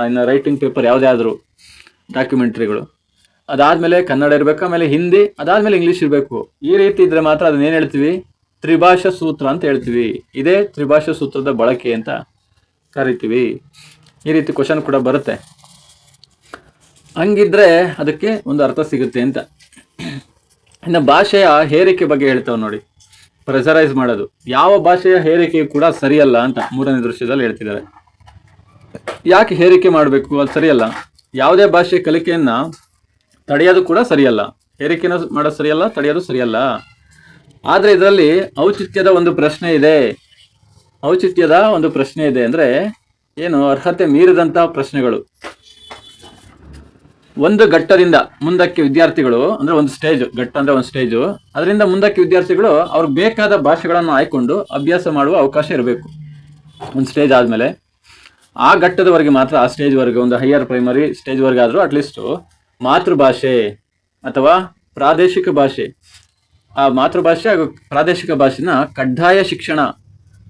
A: ಇನ್ನು ರೈಟಿಂಗ್ ಪೇಪರ್ ಯಾವುದೇ ಆದರೂ ಡಾಕ್ಯುಮೆಂಟ್ರಿಗಳು, ಅದಾದಮೇಲೆ ಕನ್ನಡ ಇರಬೇಕು, ಆಮೇಲೆ ಹಿಂದಿ, ಅದಾದಮೇಲೆ ಇಂಗ್ಲೀಷ್ ಇರಬೇಕು. ಈ ರೀತಿ ಇದ್ರೆ ಮಾತ್ರ ಅದನ್ನೇನು ಹೇಳ್ತೀವಿ? ತ್ರಿಭಾಷಾ ಸೂತ್ರ ಅಂತ ಹೇಳ್ತೀವಿ. ಇದೇ ತ್ರಿಭಾಷಾ ಸೂತ್ರದ ಬಳಕೆ ಅಂತ ಕರಿತೀವಿ. ಈ ರೀತಿ ಕ್ವಶನ್ ಕೂಡ ಬರುತ್ತೆ. ಹಂಗಿದ್ರೆ ಅದಕ್ಕೆ ಒಂದು ಅರ್ಥ ಸಿಗುತ್ತೆ ಅಂತ. ಇನ್ನು ಭಾಷೆಯ ಹೇರಿಕೆ ಬಗ್ಗೆ ಹೇಳ್ತಾವೆ ನೋಡಿ. ಪ್ರೆಷರೈಸ್ ಮಾಡೋದು, ಯಾವ ಭಾಷೆಯ ಹೇರಿಕೆ ಕೂಡ ಸರಿಯಲ್ಲ ಅಂತ 3ನೇ ದೃಶ್ಯದಲ್ಲಿ ಹೇಳ್ತಿದ್ದಾರೆ. ಯಾಕೆ ಹೇರಿಕೆ ಮಾಡಬೇಕು? ಅದು ಸರಿಯಲ್ಲ. ಯಾವುದೇ ಭಾಷೆ ಕಲಿಕೆಯನ್ನ ತಡೆಯೋದು ಕೂಡ ಸರಿಯಲ್ಲ. ಹೇರಿಕೆನ ಮಾಡೋದು ಸರಿಯಲ್ಲ, ತಡೆಯೋದು ಸರಿಯಲ್ಲ. ಆದರೆ ಇದರಲ್ಲಿ ಔಚಿತ್ಯದ ಒಂದು ಪ್ರಶ್ನೆ ಇದೆ. ಅಂದರೆ ಏನು? ಅರ್ಹತೆ ಮೀರಿದಂತಹ ಪ್ರಶ್ನೆಗಳು. ಒಂದು ಘಟ್ಟದಿಂದ ಮುಂದಕ್ಕೆ ವಿದ್ಯಾರ್ಥಿಗಳು, ಅಂದರೆ ಒಂದು ಸ್ಟೇಜ್, ಘಟ್ಟ ಅಂದರೆ ಒಂದು ಸ್ಟೇಜು, ಅದರಿಂದ ಮುಂದಕ್ಕೆ ವಿದ್ಯಾರ್ಥಿಗಳು ಅವ್ರಿಗೆ ಬೇಕಾದ ಭಾಷೆಗಳನ್ನು ಆಯ್ಕೊಂಡು ಅಭ್ಯಾಸ ಮಾಡುವ ಅವಕಾಶ ಇರಬೇಕು. ಒಂದು ಸ್ಟೇಜ್ ಆದಮೇಲೆ ಆ ಘಟ್ಟದವರೆಗೆ ಮಾತ್ರ, ಆ ಸ್ಟೇಜ್ವರೆಗೆ, ಒಂದು ಹೈಯರ್ ಪ್ರೈಮರಿ ಸ್ಟೇಜ್ವರೆಗೆ ಆದರೂ ಅಟ್ಲೀಸ್ಟು ಮಾತೃಭಾಷೆ ಅಥವಾ ಪ್ರಾದೇಶಿಕ ಭಾಷೆ, ಆ ಮಾತೃಭಾಷೆ ಹಾಗೂ ಪ್ರಾದೇಶಿಕ ಭಾಷೆನ ಕಡ್ಡಾಯ ಶಿಕ್ಷಣ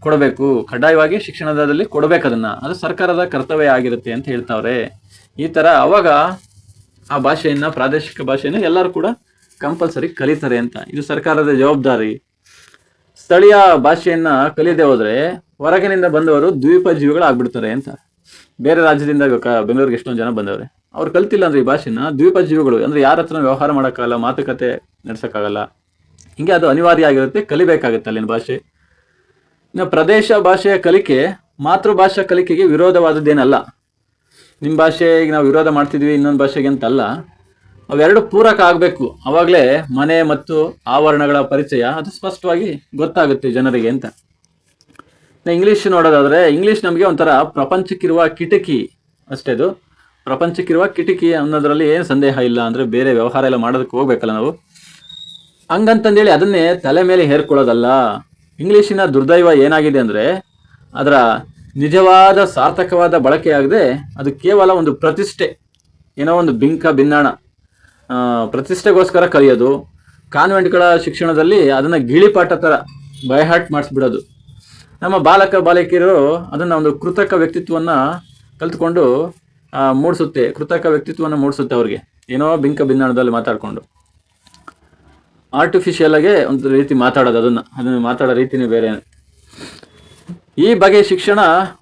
A: ಕೊಡಬೇಕು. ಕಡ್ಡಾಯವಾಗಿ ಶಿಕ್ಷಣದಲ್ಲಿ ಕೊಡಬೇಕು. ಅದು ಸರ್ಕಾರದ ಕರ್ತವ್ಯ ಆಗಿರುತ್ತೆ ಅಂತ ಹೇಳ್ತಾವ್ರೆ. ಈ ಥರ ಅವಾಗ ಆ ಭಾಷೆಯನ್ನು, ಪ್ರಾದೇಶಿಕ ಭಾಷೆಯನ್ನು ಎಲ್ಲರೂ ಕೂಡ ಕಂಪಲ್ಸರಿ ಕಲಿತಾರೆ ಅಂತ. ಇದು ಸರ್ಕಾರದ ಜವಾಬ್ದಾರಿ. ಸ್ಥಳೀಯ ಭಾಷೆಯನ್ನು ಕಲಿಯದೆ ಹೋದರೆ ಹೊರಗಿನಿಂದ ಬಂದವರು ದ್ವೀಪ ಜೀವಿಗಳಾಗ್ಬಿಡ್ತಾರೆ ಅಂತ. ಬೇರೆ ರಾಜ್ಯದಿಂದ ಬೆಂಗಳೂರಿಗೆ ಎಷ್ಟೊಂದು ಜನ ಬಂದವ್ರೆ, ಅವ್ರು ಕಲ್ತಿಲ್ಲ ಅಂದರೆ ಈ ಭಾಷೆನ, ದ್ವೀಪ ಜೀವಿಗಳು ಅಂದರೆ ಯಾರ ಹತ್ರ ವ್ಯವಹಾರ ಮಾಡೋಕ್ಕಾಗಲ್ಲ, ಮಾತುಕತೆ ನಡೆಸೋಕ್ಕಾಗಲ್ಲ. ಹಿಂಗೆ ಅದು ಅನಿವಾರ್ಯ ಆಗಿರುತ್ತೆ, ಕಲಿಬೇಕಾಗುತ್ತೆ ಅಲ್ಲಿನ ಭಾಷೆ. ಇನ್ನು ಪ್ರದೇಶ ಭಾಷೆಯ ಕಲಿಕೆ ಮಾತೃಭಾಷಾ ಕಲಿಕೆಗೆ ವಿರೋಧವಾದದ್ದೇನಲ್ಲ. ನಿಮ್ಮ ಭಾಷೆಗೆ ನಾವು ವಿರೋಧ ಮಾಡ್ತಿದ್ವಿ ಇನ್ನೊಂದು ಭಾಷೆಗೆ ಅಂತಲ್ಲ, ಅವೆರಡು ಪೂರಕ ಆಗಬೇಕು. ಆವಾಗಲೇ ಮನೆ ಮತ್ತು ಆವರಣಗಳ ಪರಿಚಯ ಅದು ಸ್ಪಷ್ಟವಾಗಿ ಗೊತ್ತಾಗುತ್ತೆ ಜನರಿಗೆ ಅಂತ. ಇಂಗ್ಲೀಷ್ ನೋಡೋದಾದರೆ, ಇಂಗ್ಲೀಷ್ ನಮಗೆ ಒಂಥರ ಪ್ರಪಂಚಕ್ಕಿರುವ ಕಿಟಕಿ ಅಷ್ಟೇ. ಅದು ಪ್ರಪಂಚಕ್ಕಿರುವ ಕಿಟಕಿ ಅನ್ನೋದರಲ್ಲಿ ಏನು ಸಂದೇಹ ಇಲ್ಲ. ಅಂದರೆ ಬೇರೆ ವ್ಯವಹಾರ ಎಲ್ಲ ಮಾಡೋದಕ್ಕೆ ಹೋಗ್ಬೇಕಲ್ಲ ನಾವು, ಹಂಗಂತಂದೇಳಿ ಅದನ್ನೇ ತಲೆ ಮೇಲೆ ಹೇರ್ಕೊಳ್ಳೋದಲ್ಲ. ಇಂಗ್ಲೀಷಿನ ದುರ್ದೈವ ಏನಾಗಿದೆ ಅಂದರೆ ಅದರ ನಿಜವಾದ ಸಾರ್ಥಕವಾದ ಬಳಕೆಯಾಗದೆ ಅದು ಕೇವಲ ಒಂದು ಪ್ರತಿಷ್ಠೆ, ಏನೋ ಒಂದು ಭಿನ್ನಾಣ, ಪ್ರತಿಷ್ಠೆಗೋಸ್ಕರ ಕಲಿಯೋದು. ಕಾನ್ವೆಂಟ್ಗಳ ಶಿಕ್ಷಣದಲ್ಲಿ ಅದನ್ನು ಗಿಳಿಪಾಠ ಥರ ಬೈಹಾರ್ಟ್ ಮಾಡಿಸ್ಬಿಡೋದು. ನಮ್ಮ ಬಾಲಕ ಬಾಲಕಿಯರು ಅದನ್ನು ಒಂದು ಕೃತಕ ವ್ಯಕ್ತಿತ್ವವನ್ನು ಕಲ್ತ್ಕೊಂಡು ಕೃತಕ ವ್ಯಕ್ತಿತ್ವವನ್ನು ಮೂಡಿಸುತ್ತೆ ಅವ್ರಿಗೆ, ಏನೋ ಭಿನ್ನಾಣದಲ್ಲಿ ಮಾತಾಡಿಕೊಂಡು ಆರ್ಟಿಫಿಷಿಯಲ್ ಆಗಿ ಒಂದು ರೀತಿ ಮಾತಾಡೋದು. ಅದನ್ನು ಮಾತಾಡೋ ರೀತಿನೇ ಬೇರೆ. ಈ ಬಗೆಯ ಶಿಕ್ಷಣ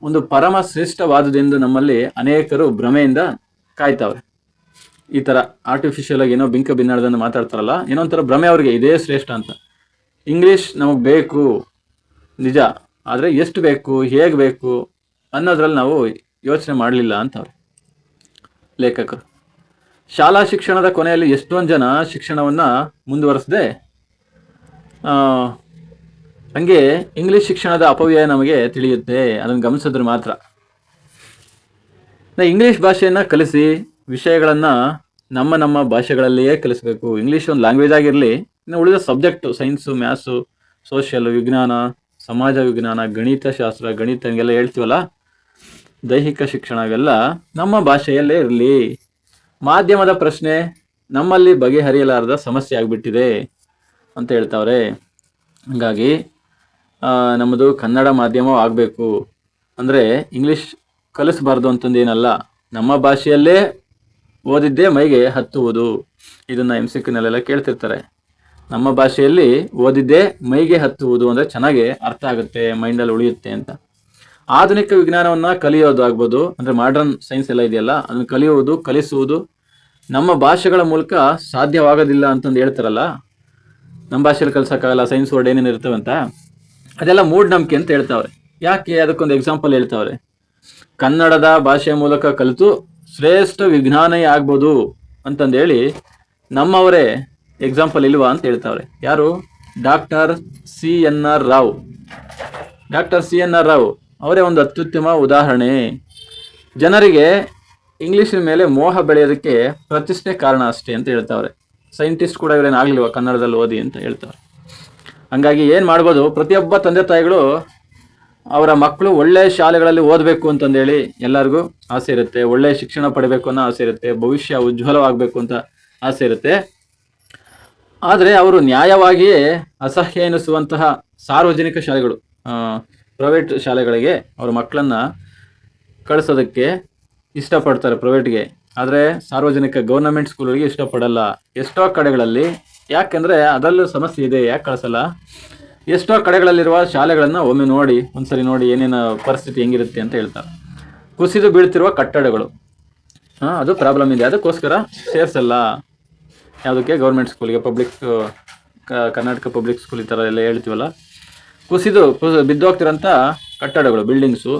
A: ಒಂದು ಪರಮ ಶ್ರೇಷ್ಠವಾದುದೆಂದು ನಮ್ಮಲ್ಲಿ ಅನೇಕರು ಭ್ರಮೆಯಿಂದ ಕಾಯ್ತಾವ್ರೆ. ಈ ಥರ ಆರ್ಟಿಫಿಷಿಯಲ್ ಆಗಿ ಏನೋ ಭಿನ್ನಾಣದನ್ನು ಮಾತಾಡ್ತಾರಲ್ಲ, ಏನೋ ಒಂಥರ ಭ್ರಮೆ ಅವ್ರಿಗೆ, ಇದೇ ಶ್ರೇಷ್ಠ ಅಂತ. ಇಂಗ್ಲೀಷ್ ನಮಗೆ ಬೇಕು ನಿಜ, ಆದರೆ ಎಷ್ಟು ಬೇಕು, ಹೇಗೆ ಬೇಕು ಅನ್ನೋದ್ರಲ್ಲಿ ನಾವು ಯೋಚನೆ ಮಾಡಲಿಲ್ಲ ಅಂತವ್ರೆ ಲೇಖಕರು. ಶಾಲಾ ಶಿಕ್ಷಣದ ಕೊನೆಯಲ್ಲಿ ಎಷ್ಟೊಂದು ಜನ ಶಿಕ್ಷಣವನ್ನು ಮುಂದುವರಿಸದೆ ಹಂಗೆ ಇಂಗ್ಲಿಷ್ ಶಿಕ್ಷಣದ ಅಪವ್ಯಯ ನಮಗೆ ತಿಳಿಯುತ್ತೆ, ಅದನ್ನು ಗಮನಿಸಿದ್ರೆ ಮಾತ್ರ. ಇಂಗ್ಲಿಷ್ ಭಾಷೆಯನ್ನು ಕಲಿಸಿ ವಿಷಯಗಳನ್ನು ನಮ್ಮ ಭಾಷೆಗಳಲ್ಲಿಯೇ ಕಲಿಸಬೇಕು. ಇಂಗ್ಲೀಷ್ ಒಂದು ಲ್ಯಾಂಗ್ವೇಜ್ ಆಗಿರಲಿ, ಇನ್ನು ಉಳಿದ ಸಬ್ಜೆಕ್ಟು ಸೈನ್ಸು, ಮ್ಯಾಥ್ಸು, ಸೋಷಿಯಲ್, ವಿಜ್ಞಾನ, ಸಮಾಜ ವಿಜ್ಞಾನ, ಗಣಿತಶಾಸ್ತ್ರ, ಗಣಿತ ಹಿಂಗೆಲ್ಲ ಹೇಳ್ತೀವಲ್ಲ, ದೈಹಿಕ ಶಿಕ್ಷಣ ಇವೆಲ್ಲ ನಮ್ಮ ಭಾಷೆಯಲ್ಲೇ ಇರಲಿ. ಮಾಧ್ಯಮದ ಪ್ರಶ್ನೆ ನಮ್ಮಲ್ಲಿ ಬಗೆಹರಿಯಲಾರದ ಸಮಸ್ಯೆ ಆಗಿಬಿಟ್ಟಿದೆ ಅಂತ ಹೇಳ್ತಾವ್ರೆ. ಹಾಗಾಗಿ ನಮ್ಮದು ಕನ್ನಡ ಮಾಧ್ಯಮ ಆಗಬೇಕು ಅಂದರೆ ಇಂಗ್ಲೀಷ್ ಕಲಿಸ್ಬಾರ್ದು ಅಂತಂದೇನಲ್ಲ, ನಮ್ಮ ಭಾಷೆಯಲ್ಲೇ ಓದಿದ್ದೇ ಮೈಗೆ ಹತ್ತುವುದು. ಇದನ್ನು MCQನಲ್ಲೆಲ್ಲ ಕೇಳ್ತಿರ್ತಾರೆ. ನಮ್ಮ ಭಾಷೆಯಲ್ಲಿ ಓದಿದ್ದೇ ಮೈಗೆ ಹತ್ತುವುದು ಅಂದರೆ ಚೆನ್ನಾಗಿ ಅರ್ಥ ಆಗುತ್ತೆ, ಮೈಂಡಲ್ಲಿ ಉಳಿಯುತ್ತೆ ಅಂತ. ಆಧುನಿಕ ವಿಜ್ಞಾನವನ್ನು ಕಲಿಯೋದು ಆಗ್ಬೋದು, ಅಂದರೆ ಮಾಡ್ರನ್ ಸೈನ್ಸ್ ಎಲ್ಲ ಇದೆಯಲ್ಲ, ಅದನ್ನು ಕಲಿಯುವುದು, ಕಲಿಸುವುದು ನಮ್ಮ ಭಾಷೆಗಳ ಮೂಲಕ ಸಾಧ್ಯವಾಗೋದಿಲ್ಲ ಅಂತಂದು ಹೇಳ್ತಾರಲ್ಲ. ನಮ್ಮ ಭಾಷೆಯಲ್ಲಿ ಕಲಿಸೋಕ್ಕಾಗಲ್ಲ, ಸೈನ್ಸ್ ವರ್ಡ್ ಏನೇನು ಇರ್ತವೆ ಅಂತ, ಅದೆಲ್ಲ ಮೂಢನಂಬಿಕೆ ಅಂತ ಹೇಳ್ತಾವ್ರೆ. ಯಾಕೆ? ಅದಕ್ಕೊಂದು ಎಕ್ಸಾಂಪಲ್ ಹೇಳ್ತಾವ್ರೆ. ಕನ್ನಡದ ಭಾಷೆಯ ಮೂಲಕ ಕಲಿತು ಶ್ರೇಷ್ಠ ವಿಜ್ಞಾನಿ ಆಗ್ಬೋದು ಅಂತಂದೇಳಿ ನಮ್ಮವರೇ ಎಕ್ಸಾಂಪಲ್ ಇಲ್ವಾ ಅಂತ ಹೇಳ್ತಾವ್ರೆ. ಯಾರು? Doctor CNR Rao. Doctor CNR Rao ಅವರೇ ಒಂದು ಅತ್ಯುತ್ತಮ ಉದಾಹರಣೆ. ಜನರಿಗೆ ಇಂಗ್ಲೀಷಿನ ಮೇಲೆ ಮೋಹ ಬೆಳೆಯೋದಕ್ಕೆ ಪ್ರತಿಷ್ಠೆ ಕಾರಣ ಅಷ್ಟೇ ಅಂತ ಹೇಳ್ತಾವ್ರೆ. ಸೈಂಟಿಸ್ಟ್ ಕೂಡ ಇವರೇನಾಗಲಿಲ್ವ ಕನ್ನಡದಲ್ಲಿ ಓದಿ ಅಂತ ಹೇಳ್ತಾರೆ. ಹಂಗಾಗಿ ಏನು ಮಾಡ್ಬೋದು, ಪ್ರತಿಯೊಬ್ಬ ತಂದೆ ತಾಯಿಗಳು ಅವರ ಮಕ್ಕಳು ಒಳ್ಳೆಯ ಶಾಲೆಗಳಲ್ಲಿ ಓದಬೇಕು ಅಂತಂದೇಳಿ ಎಲ್ಲರಿಗೂ ಆಸೆ ಇರುತ್ತೆ. ಒಳ್ಳೆಯ ಶಿಕ್ಷಣ ಪಡಿಬೇಕು ಅನ್ನೋ ಆಸೆ ಇರುತ್ತೆ, ಭವಿಷ್ಯ ಉಜ್ವಲವಾಗಬೇಕು ಅಂತ ಆಸೆ ಇರುತ್ತೆ. ಆದರೆ ಅವರು ನ್ಯಾಯವಾಗಿಯೇ ಅಸಹ್ಯ ಎನಿಸುವಂತಹ ಸಾರ್ವಜನಿಕ ಶಾಲೆಗಳು, ಪ್ರೈವೇಟ್ ಶಾಲೆಗಳಿಗೆ ಅವ್ರ ಮಕ್ಕಳನ್ನು ಕಳಿಸೋದಕ್ಕೆ ಇಷ್ಟಪಡ್ತಾರೆ, ಪ್ರೈವೇಟ್ಗೆ. ಆದರೆ ಸಾರ್ವಜನಿಕ ಗೌರ್ನಮೆಂಟ್ ಸ್ಕೂಲ್ಗಳಿಗೆ ಇಷ್ಟಪಡಲ್ಲ ಎಷ್ಟೋ ಕಡೆಗಳಲ್ಲಿ. ಯಾಕೆಂದರೆ ಅದರಲ್ಲೂ ಸಮಸ್ಯೆ ಇದೆ. ಯಾಕೆ ಕಳಿಸಲ್ಲ? ಎಷ್ಟೋ ಕಡೆಗಳಲ್ಲಿರುವ ಶಾಲೆಗಳನ್ನು ಒಮ್ಮೆ ನೋಡಿ, ಒಂದ್ಸರಿ ನೋಡಿ ಏನೇನು ಪರಿಸ್ಥಿತಿ ಹೆಂಗಿರುತ್ತೆ ಅಂತ ಹೇಳ್ತಾರೆ. ಕುಸಿದು ಬೀಳ್ತಿರುವ ಕಟ್ಟಡಗಳು, ಅದು ಪ್ರಾಬ್ಲಮ್ ಇದೆ, ಅದಕ್ಕೋಸ್ಕರ ಸೇರಿಸಲ್ಲ ಯಾವುದಕ್ಕೆ, ಗೌರ್ಮೆಂಟ್ ಸ್ಕೂಲಿಗೆ, ಪಬ್ಲಿಕ್ ಕರ್ನಾಟಕ ಪಬ್ಲಿಕ್ ಸ್ಕೂಲ್ ಈ ಥರ ಎಲ್ಲ ಹೇಳ್ತೀವಲ್ಲ. ಕುಸಿದು ಬಿದ್ದೋಗ್ತಿರೋಂಥ ಕಟ್ಟಡಗಳು, ಬಿಲ್ಡಿಂಗ್ಸು,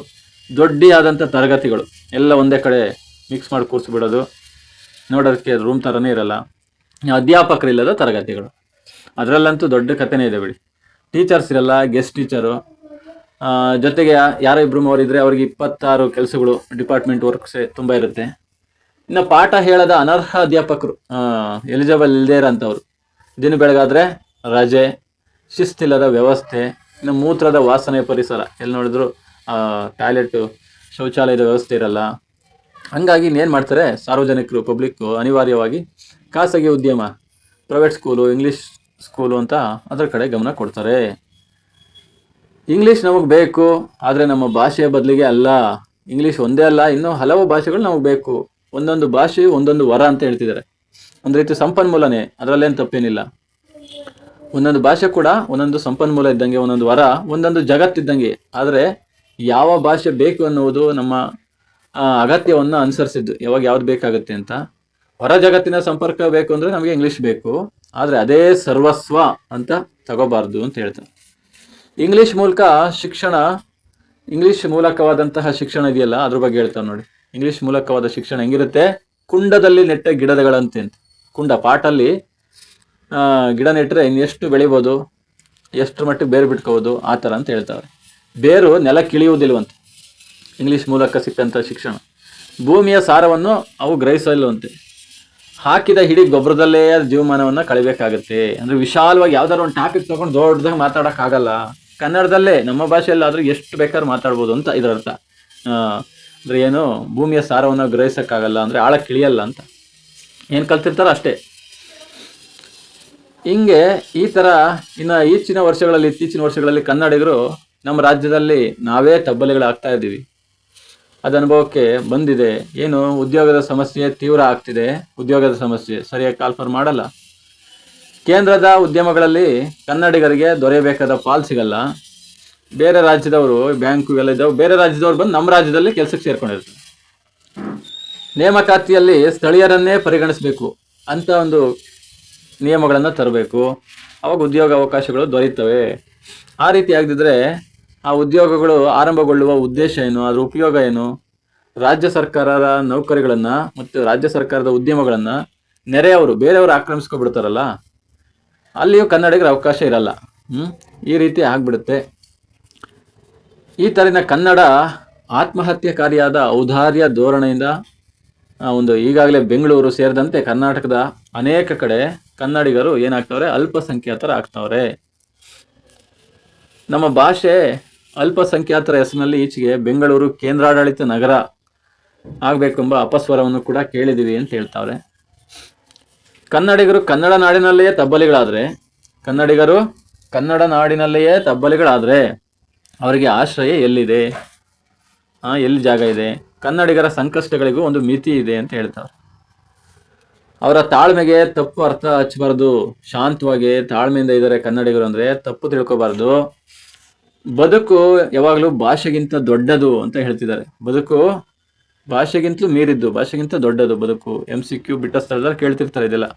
A: ದೊಡ್ಡಿಯಾದಂಥ ತರಗತಿಗಳು ಎಲ್ಲ ಒಂದೇ ಕಡೆ ಮಿಕ್ಸ್ ಮಾಡಿ ಕೂರಿಸ್ಬಿಡೋದು, ನೋಡೋದಕ್ಕೆ ರೂಮ್ ಥರನೇ ಇರಲ್ಲ. ಅಧ್ಯಾಪಕರಿಲ್ಲದ ತರಗತಿಗಳು, ಅದರಲ್ಲಂತೂ ದೊಡ್ಡ ಕಥೆನೇ ಇದೆ ಬಿಡಿ. ಟೀಚರ್ಸ್ ಇರಲ್ಲ, ಗೆಸ್ಟ್ ಟೀಚರು, ಜೊತೆಗೆ ಯಾರೋ ಇಬ್ಬರು ಮೂವರಿದ್ದರೆ ಅವ್ರಿಗೆ 26 ಕೆಲಸಗಳು, ಡಿಪಾರ್ಟ್ಮೆಂಟ್ ವರ್ಕ್ಸೇ ತುಂಬ ಇರುತ್ತೆ. ಇನ್ನು ಪಾಠ ಹೇಳದ ಅನರ್ಹ ಅಧ್ಯಾಪಕರು, ಎಲಿಜಿಬಲ್ ಇಲ್ಲದೇ ಇರೋಂಥವ್ರು, ದಿನ ಬೆಳಗಾದರೆ ರಜೆ, ಶಿಸ್ತಿಲ್ಲದ ವ್ಯವಸ್ಥೆ, ಇನ್ನು ಮೂತ್ರದ ವಾಸನೆ ಪರಿಸರ, ಎಲ್ಲಿ ನೋಡಿದ್ರು ಟಾಯ್ಲೆಟು, ಶೌಚಾಲಯದ ವ್ಯವಸ್ಥೆ ಇರಲ್ಲ. ಹಂಗಾಗಿ ಇನ್ನೇನು ಮಾಡ್ತಾರೆ ಸಾರ್ವಜನಿಕರು, ಪಬ್ಲಿಕ್ಕು ಅನಿವಾರ್ಯವಾಗಿ ಖಾಸಗಿ ಉದ್ಯಮ, ಪ್ರೈವೇಟ್ ಸ್ಕೂಲು, ಇಂಗ್ಲೀಷ್ ಸ್ಕೂಲು ಅಂತ ಅದರ ಕಡೆ ಗಮನ ಕೊಡ್ತಾರೆ. ಇಂಗ್ಲೀಷ್ ನಮಗೆ ಬೇಕು, ಆದರೆ ನಮ್ಮ ಭಾಷೆಯ ಬದಲಿಗೆ ಅಲ್ಲ. ಇಂಗ್ಲೀಷ್ ಒಂದೇ ಅಲ್ಲ, ಇನ್ನೂ ಹಲವು ಭಾಷೆಗಳು ನಮಗೆ ಬೇಕು. ಒಂದೊಂದು ಭಾಷೆಯು ಒಂದೊಂದು ವರ ಅಂತ ಹೇಳ್ತಿದ್ದಾರೆ. ಒಂದು ರೀತಿ ಸಂಪನ್ಮೂಲನೇ, ಅದರಲ್ಲೇನು ತಪ್ಪೇನಿಲ್ಲ. ಒಂದೊಂದು ಭಾಷೆ ಕೂಡ ಒಂದೊಂದು ಸಂಪನ್ಮೂಲ ಇದ್ದಂಗೆ, ಒಂದೊಂದು ವರ, ಒಂದೊಂದು ಜಗತ್ತಿದ್ದಂಗೆ. ಆದರೆ ಯಾವ ಭಾಷೆ ಬೇಕು ಅನ್ನುವುದು ನಮ್ಮ ಅಗತ್ಯವನ್ನು ಅನುಸರಿಸಿದ್ದು, ಯಾವಾಗ ಯಾವ್ದು ಬೇಕಾಗುತ್ತೆ ಅಂತ. ಹೊರ ಜಗತ್ತಿನ ಸಂಪರ್ಕ ಬೇಕು ಅಂದರೆ ನಮಗೆ ಇಂಗ್ಲೀಷ್ ಬೇಕು, ಆದರೆ ಅದೇ ಸರ್ವಸ್ವ ಅಂತ ತಗೋಬಾರ್ದು ಅಂತ ಹೇಳ್ತಾರೆ. ಇಂಗ್ಲೀಷ್ ಮೂಲಕ ಶಿಕ್ಷಣ, ಇಂಗ್ಲೀಷ್ ಮೂಲಕವಾದಂತಹ ಶಿಕ್ಷಣ ಇದೆಯಲ್ಲ, ಅದ್ರ ಬಗ್ಗೆ ಹೇಳ್ತಾರೆ ನೋಡಿ. ಇಂಗ್ಲೀಷ್ ಮೂಲಕವಾದ ಶಿಕ್ಷಣ ಹೆಂಗಿರುತ್ತೆ? ಕುಂಡದಲ್ಲಿ ನೆಟ್ಟ ಗಿಡಗಳಂತೆ ಅಂತ. ಕುಂಡ, ಪಾಟಲ್ಲಿ ಗಿಡ ನೆಟ್ಟರೆ ಇನ್ನೆಷ್ಟು ಬೆಳಿಬೋದು, ಎಷ್ಟು ಮಟ್ಟಿಗೆ ಬೇರು ಬಿಟ್ಕೋಬೋದು, ಆ ಥರ ಅಂತ ಹೇಳ್ತಾರೆ. ಬೇರು ನೆಲ ಕಿಳಿಯುವುದಿಲ್ವಂತೆ ಇಂಗ್ಲೀಷ್ ಮೂಲಕ ಸಿಕ್ಕಂಥ ಶಿಕ್ಷಣ. ಭೂಮಿಯ ಸಾರವನ್ನು ಅವು ಗ್ರಹಿಸಲ್ಲವಂತೆ. ಹಾಕಿದ ಹಿಡಿ ಗೊಬ್ಬರದಲ್ಲೇ ಜೀವಮಾನವನ್ನು ಕಳಿಬೇಕಾಗತ್ತೆ. ಅಂದರೆ ವಿಶಾಲವಾಗಿ ಯಾವ್ದಾದ್ರು ಒಂದು ಟಾಪಿಕ್ ತೊಗೊಂಡು ದೊಡ್ಡದಾಗಿ ಮಾತಾಡೋಕ್ಕಾಗಲ್ಲ. ಕನ್ನಡದಲ್ಲೇ, ನಮ್ಮ ಭಾಷೆಯಲ್ಲಿ ಆದರೂ ಎಷ್ಟು ಬೇಕಾದ್ರೂ ಮಾತಾಡ್ಬೋದು ಅಂತ ಇದರ ಅರ್ಥ. ಅಂದರೆ ಏನು, ಭೂಮಿಯ ಸಾರವನ್ನು ಗ್ರಹಿಸೋಕ್ಕಾಗಲ್ಲ ಅಂದರೆ ಆಳಕ್ಕೆ ಇಳಿಯಲ್ಲ ಅಂತ. ಏನು ಕಲ್ತಿರ್ತಾರೋ ಅಷ್ಟೇ. ಹಿಂಗೆ ಈ ಥರ ಇನ್ನು ಇತ್ತೀಚಿನ ವರ್ಷಗಳಲ್ಲಿ ಕನ್ನಡಿಗರು ನಮ್ಮ ರಾಜ್ಯದಲ್ಲಿ ನಾವೇ ತಬ್ಬಲಿಗಳಾಗ್ತಾ ಇದ್ದೀವಿ. ಅದು ಅನುಭವಕ್ಕೆ ಬಂದಿದೆ. ಏನು, ಉದ್ಯೋಗದ ಸಮಸ್ಯೆ ತೀವ್ರ ಆಗ್ತಿದೆ. ಉದ್ಯೋಗದ ಸಮಸ್ಯೆ ಸರಿಯಾಗಿ ಕಾಲ್ಫರ್ ಮಾಡಲ್ಲ. ಕೇಂದ್ರದ ಉದ್ಯಮಗಳಲ್ಲಿ ಕನ್ನಡಿಗರಿಗೆ ದೊರೆಯಬೇಕಾದ ಪಾಲ್ ಸಿಗಲ್ಲ. ಬೇರೆ ರಾಜ್ಯದವರು, ಬ್ಯಾಂಕು ಇವೆಲ್ಲ ಇದ್ದಾವೆ, ಬೇರೆ ರಾಜ್ಯದವ್ರು ಬಂದು ನಮ್ಮ ರಾಜ್ಯದಲ್ಲಿ ಕೆಲಸಕ್ಕೆ ಸೇರ್ಕೊಂಡಿರ್ತಾರೆ. ನೇಮಕಾತಿಯಲ್ಲಿ ಸ್ಥಳೀಯರನ್ನೇ ಪರಿಗಣಿಸಬೇಕು ಅಂತ ಒಂದು ನಿಯಮಗಳನ್ನು ತರಬೇಕು. ಅವಾಗ ಉದ್ಯೋಗ ಅವಕಾಶಗಳು ದೊರೆಯುತ್ತವೆ. ಆ ರೀತಿ ಆಗದಿದ್ದರೆ ಆ ಉದ್ಯೋಗಗಳು ಆರಂಭಗೊಳ್ಳುವ ಉದ್ದೇಶ ಏನು, ಅದರ ಉಪಯೋಗ ಏನು, ರಾಜ್ಯ ಸರ್ಕಾರದ ನೌಕರಿಗಳನ್ನ ಮತ್ತು ರಾಜ್ಯ ಸರ್ಕಾರದ ಉದ್ಯಮಗಳನ್ನ ನೆರೆಯವರು ಬೇರೆಯವರು ಆಕ್ರಮಿಸ್ಕೊಬಿಡ್ತಾರಲ್ಲ, ಅಲ್ಲಿಯೂ ಕನ್ನಡಿಗರ ಅವಕಾಶ ಇರಲ್ಲ. ಈ ರೀತಿ ಆಗ್ಬಿಡುತ್ತೆ. ಈ ತರಿನ ಕನ್ನಡ ಆತ್ಮಹತ್ಯೆಕಾರಿಯಾದ ಔದಾರ್ಯ ಧೋರಣೆಯಿಂದ ಒಂದು ಈಗಾಗಲೇ ಬೆಂಗಳೂರು ಸೇರಿದಂತೆ ಕರ್ನಾಟಕದ ಅನೇಕ ಕಡೆ ಕನ್ನಡಿಗರು ಏನಾಗ್ತವ್ರೆ, ಅಲ್ಪಸಂಖ್ಯಾತರ ಆಗ್ತವ್ರೆ. ನಮ್ಮ ಭಾಷೆ ಅಲ್ಪಸಂಖ್ಯಾತರ ಹೆಸರಿನಲ್ಲಿ ಈಚೆಗೆ ಬೆಂಗಳೂರು ಕೇಂದ್ರಾಡಳಿತ ನಗರ ಆಗ್ಬೇಕೆಂಬ ಅಪಸ್ವರವನ್ನು ಕೂಡ ಕೇಳಿದೀವಿ ಅಂತ ಹೇಳ್ತಾವ್ರೆ. ಕನ್ನಡಿಗರು ಕನ್ನಡ ನಾಡಿನಲ್ಲಿಯೇ ತಬ್ಬಲಿಗಳಾದ್ರೆ ಅವರಿಗೆ ಆಶ್ರಯ ಎಲ್ಲಿದೆ? ಎಲ್ಲಿ ಜಾಗ ಇದೆ? ಕನ್ನಡಿಗರ ಸಂಕಷ್ಟಗಳಿಗೂ ಒಂದು ಮಿತಿ ಇದೆ ಅಂತ ಹೇಳ್ತಾರೆ. ಅವರ ತಾಳ್ಮೆಗೆ ತಪ್ಪು ಅರ್ಥ ಹಚ್ಚಬಾರ್ದು. ಶಾಂತವಾಗಿ ತಾಳ್ಮೆಯಿಂದ ಇದ್ದಾರೆ ಕನ್ನಡಿಗರು ಅಂದ್ರೆ ತಪ್ಪು ತಿಳ್ಕೊಬಾರ್ದು. ಬದುಕು ಯಾವಾಗಲೂ ಭಾಷೆಗಿಂತ ದೊಡ್ಡದು ಅಂತ ಹೇಳ್ತಿದ್ದಾರೆ. ಬದುಕು ಭಾಷೆಗಿಂತಲೂ ಮೀರಿದ್ದು, ಭಾಷೆಗಿಂತ ದೊಡ್ಡದು ಬದುಕು. MCQ ಬಿಟ್ಟ ಸ್ಥಳದಲ್ಲಿ ಕೇಳ್ತಿರ್ತಾರೆ ಇದೆಲ್ಲ.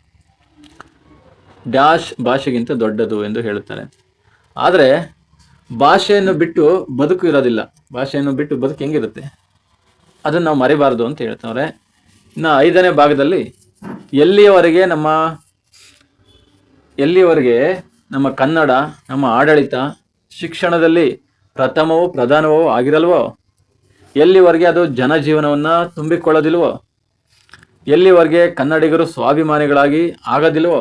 A: ಡ್ಯಾಶ್ ಭಾಷೆಗಿಂತ ದೊಡ್ಡದು ಎಂದು ಹೇಳುತ್ತಾರೆ. ಆದರೆ ಭಾಷೆಯನ್ನು ಬಿಟ್ಟು ಬದುಕು ಇರೋದಿಲ್ಲ. ಭಾಷೆಯನ್ನು ಬಿಟ್ಟು ಬದುಕು ಹೆಂಗಿರುತ್ತೆ ಅದನ್ನು ನಾವು ಮರಿಬಾರ್ದು ಅಂತ ಹೇಳ್ತಾವ್ರೆ. ಇನ್ನು 5ನೇ ಭಾಗದಲ್ಲಿ ಎಲ್ಲಿಯವರೆಗೆ ನಮ್ಮ ಕನ್ನಡ, ನಮ್ಮ ಆಡಳಿತ, ಶಿಕ್ಷಣದಲ್ಲಿ ಪ್ರಥಮವೂ ಪ್ರಧಾನವೂ ಆಗಿರಲ್ವೋ, ಎಲ್ಲಿವರೆಗೆ ಅದು ಜನಜೀವನವನ್ನು ತುಂಬಿಕೊಳ್ಳೋದಿಲ್ವೋ, ಎಲ್ಲಿವರೆಗೆ ಕನ್ನಡಿಗರು ಸ್ವಾಭಿಮಾನಿಗಳಾಗಿ ಆಗೋದಿಲ್ವೋ,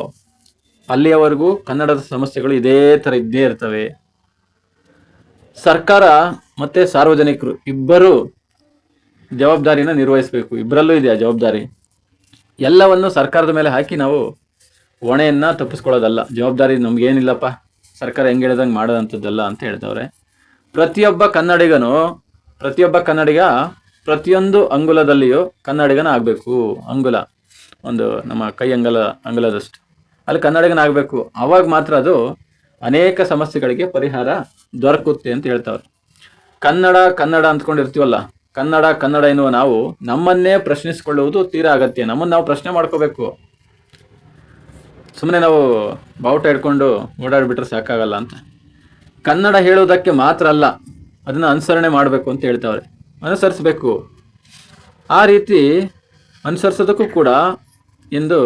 A: ಅಲ್ಲಿಯವರೆಗೂ ಕನ್ನಡದ ಸಮಸ್ಯೆಗಳು ಇದೇ ಥರ ಇದ್ದೇ ಇರ್ತವೆ. ಸರ್ಕಾರ ಮತ್ತು ಸಾರ್ವಜನಿಕರು ಇಬ್ಬರು ಜವಾಬ್ದಾರಿನ ನಿರ್ವಹಿಸಬೇಕು. ಇಬ್ಬರಲ್ಲೂ ಇದೆ ಆ ಜವಾಬ್ದಾರಿ. ಎಲ್ಲವನ್ನು ಸರ್ಕಾರದ ಮೇಲೆ ಹಾಕಿ ನಾವು ಹೊಣೆಯನ್ನು ತಪ್ಪಿಸ್ಕೊಳ್ಳೋದಲ್ಲ. ಜವಾಬ್ದಾರಿ ನಮಗೇನಿಲ್ಲಪ್ಪ, ಸರ್ಕಾರ ಹೆಂಗೆ ಹೇಳ್ದಂಗೆ ಮಾಡೋದಂಥದ್ದಲ್ಲ ಅಂತ ಹೇಳ್ತವ್ರೆ. ಪ್ರತಿಯೊಬ್ಬ ಕನ್ನಡಿಗ ಪ್ರತಿಯೊಂದು ಅಂಗುಲದಲ್ಲಿಯೂ ಕನ್ನಡಿಗನ ಆಗಬೇಕು. ಅಂಗುಲ ಒಂದು ನಮ್ಮ ಕೈ ಅಂಗುಲದಷ್ಟು ಅಲ್ಲಿ ಕನ್ನಡಿಗನ ಆಗಬೇಕು. ಅವಾಗ ಮಾತ್ರ ಅದು ಅನೇಕ ಸಮಸ್ಯೆಗಳಿಗೆ ಪರಿಹಾರ ದೊರಕುತ್ತೆ ಅಂತ ಹೇಳ್ತಾವ್ರೆ. ಕನ್ನಡ ಅಂದ್ಕೊಂಡಿರ್ತೀವಲ್ಲ, ಕನ್ನಡ ಎನ್ನುವ ನಾವು ನಮ್ಮನ್ನೇ ಪ್ರಶ್ನಿಸಿಕೊಳ್ಳುವುದು ತೀರಾ ಅಗತ್ಯ. ನಮ್ಮನ್ನು ನಾವು ಪ್ರಶ್ನೆ ಮಾಡ್ಕೋಬೇಕು. ಸುಮ್ಮನೆ ನಾವು ಬಾವುಟ ಹಿಡ್ಕೊಂಡು ಓಡಾಡಿಬಿಟ್ರೆ ಸಾಕಾಗಲ್ಲ ಅಂತ. ಕನ್ನಡ ಹೇಳೋದಕ್ಕೆ ಮಾತ್ರ ಅಲ್ಲ, ಅದನ್ನು ಅನುಸರಣೆ ಮಾಡಬೇಕು ಅಂತ ಹೇಳ್ತಾವ್ರೆ. ಅನುಸರಿಸಬೇಕು. ಆ ರೀತಿ ಅನುಸರಿಸೋದಕ್ಕೂ ಕೂಡ ಎಂದು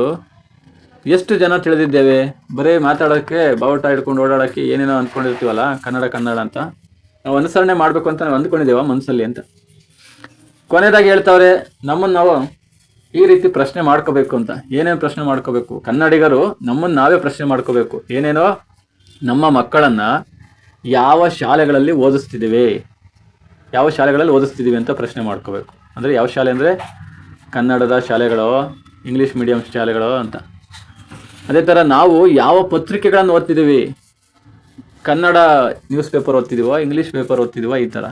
A: ಎಷ್ಟು ಜನ ತಿಳಿದಿದ್ದೇವೆ? ಬರೀ ಮಾತಾಡೋಕ್ಕೆ, ಬಾವುಟ ಹಿಡ್ಕೊಂಡು ಓಡಾಡೋಕ್ಕೆ ಏನೇನೋ ಅಂದ್ಕೊಂಡಿರ್ತೀವಲ್ಲ, ಕನ್ನಡ ಅಂತ ನಾವು ಅನುಸರಣೆ ಮಾಡಬೇಕು ಅಂತ ನಾವು ಅಂದ್ಕೊಂಡಿದ್ದೇವ ಮನಸ್ಸಲ್ಲಿ ಅಂತ. ಕೊನೆಯದಾಗಿ ಹೇಳ್ತಾವ್ರೆ, ನಮ್ಮನ್ನು ನಾವು ಈ ರೀತಿ ಪ್ರಶ್ನೆ ಮಾಡ್ಕೋಬೇಕು ಅಂತ. ಏನೇನು ಪ್ರಶ್ನೆ ಮಾಡ್ಕೋಬೇಕು? ಕನ್ನಡಿಗರು ನಮ್ಮನ್ನು ನಾವೇ ಪ್ರಶ್ನೆ ಮಾಡ್ಕೋಬೇಕು. ಏನೇನೋ ನಮ್ಮ ಮಕ್ಕಳನ್ನು ಯಾವ ಶಾಲೆಗಳಲ್ಲಿ ಓದಿಸ್ತಿದ್ದೀವಿ ಅಂತ ಪ್ರಶ್ನೆ ಮಾಡ್ಕೋಬೇಕು. ಅಂದರೆ ಯಾವ ಶಾಲೆ ಅಂದರೆ ಕನ್ನಡದ ಶಾಲೆಗಳೋ ಇಂಗ್ಲೀಷ್ ಮೀಡಿಯಂ ಶಾಲೆಗಳೋ ಅಂತ. ಅದೇ ಥರ ನಾವು ಯಾವ ಪತ್ರಿಕೆಗಳನ್ನು ಓದ್ತಿದ್ದೀವಿ, ಕನ್ನಡ ನ್ಯೂಸ್ ಪೇಪರ್ ಓದ್ತಿದ್ದೀವೋ ಇಂಗ್ಲೀಷ್ ಪೇಪರ್ ಓದ್ತಿದ್ದೀವೋ, ಈ ಥರ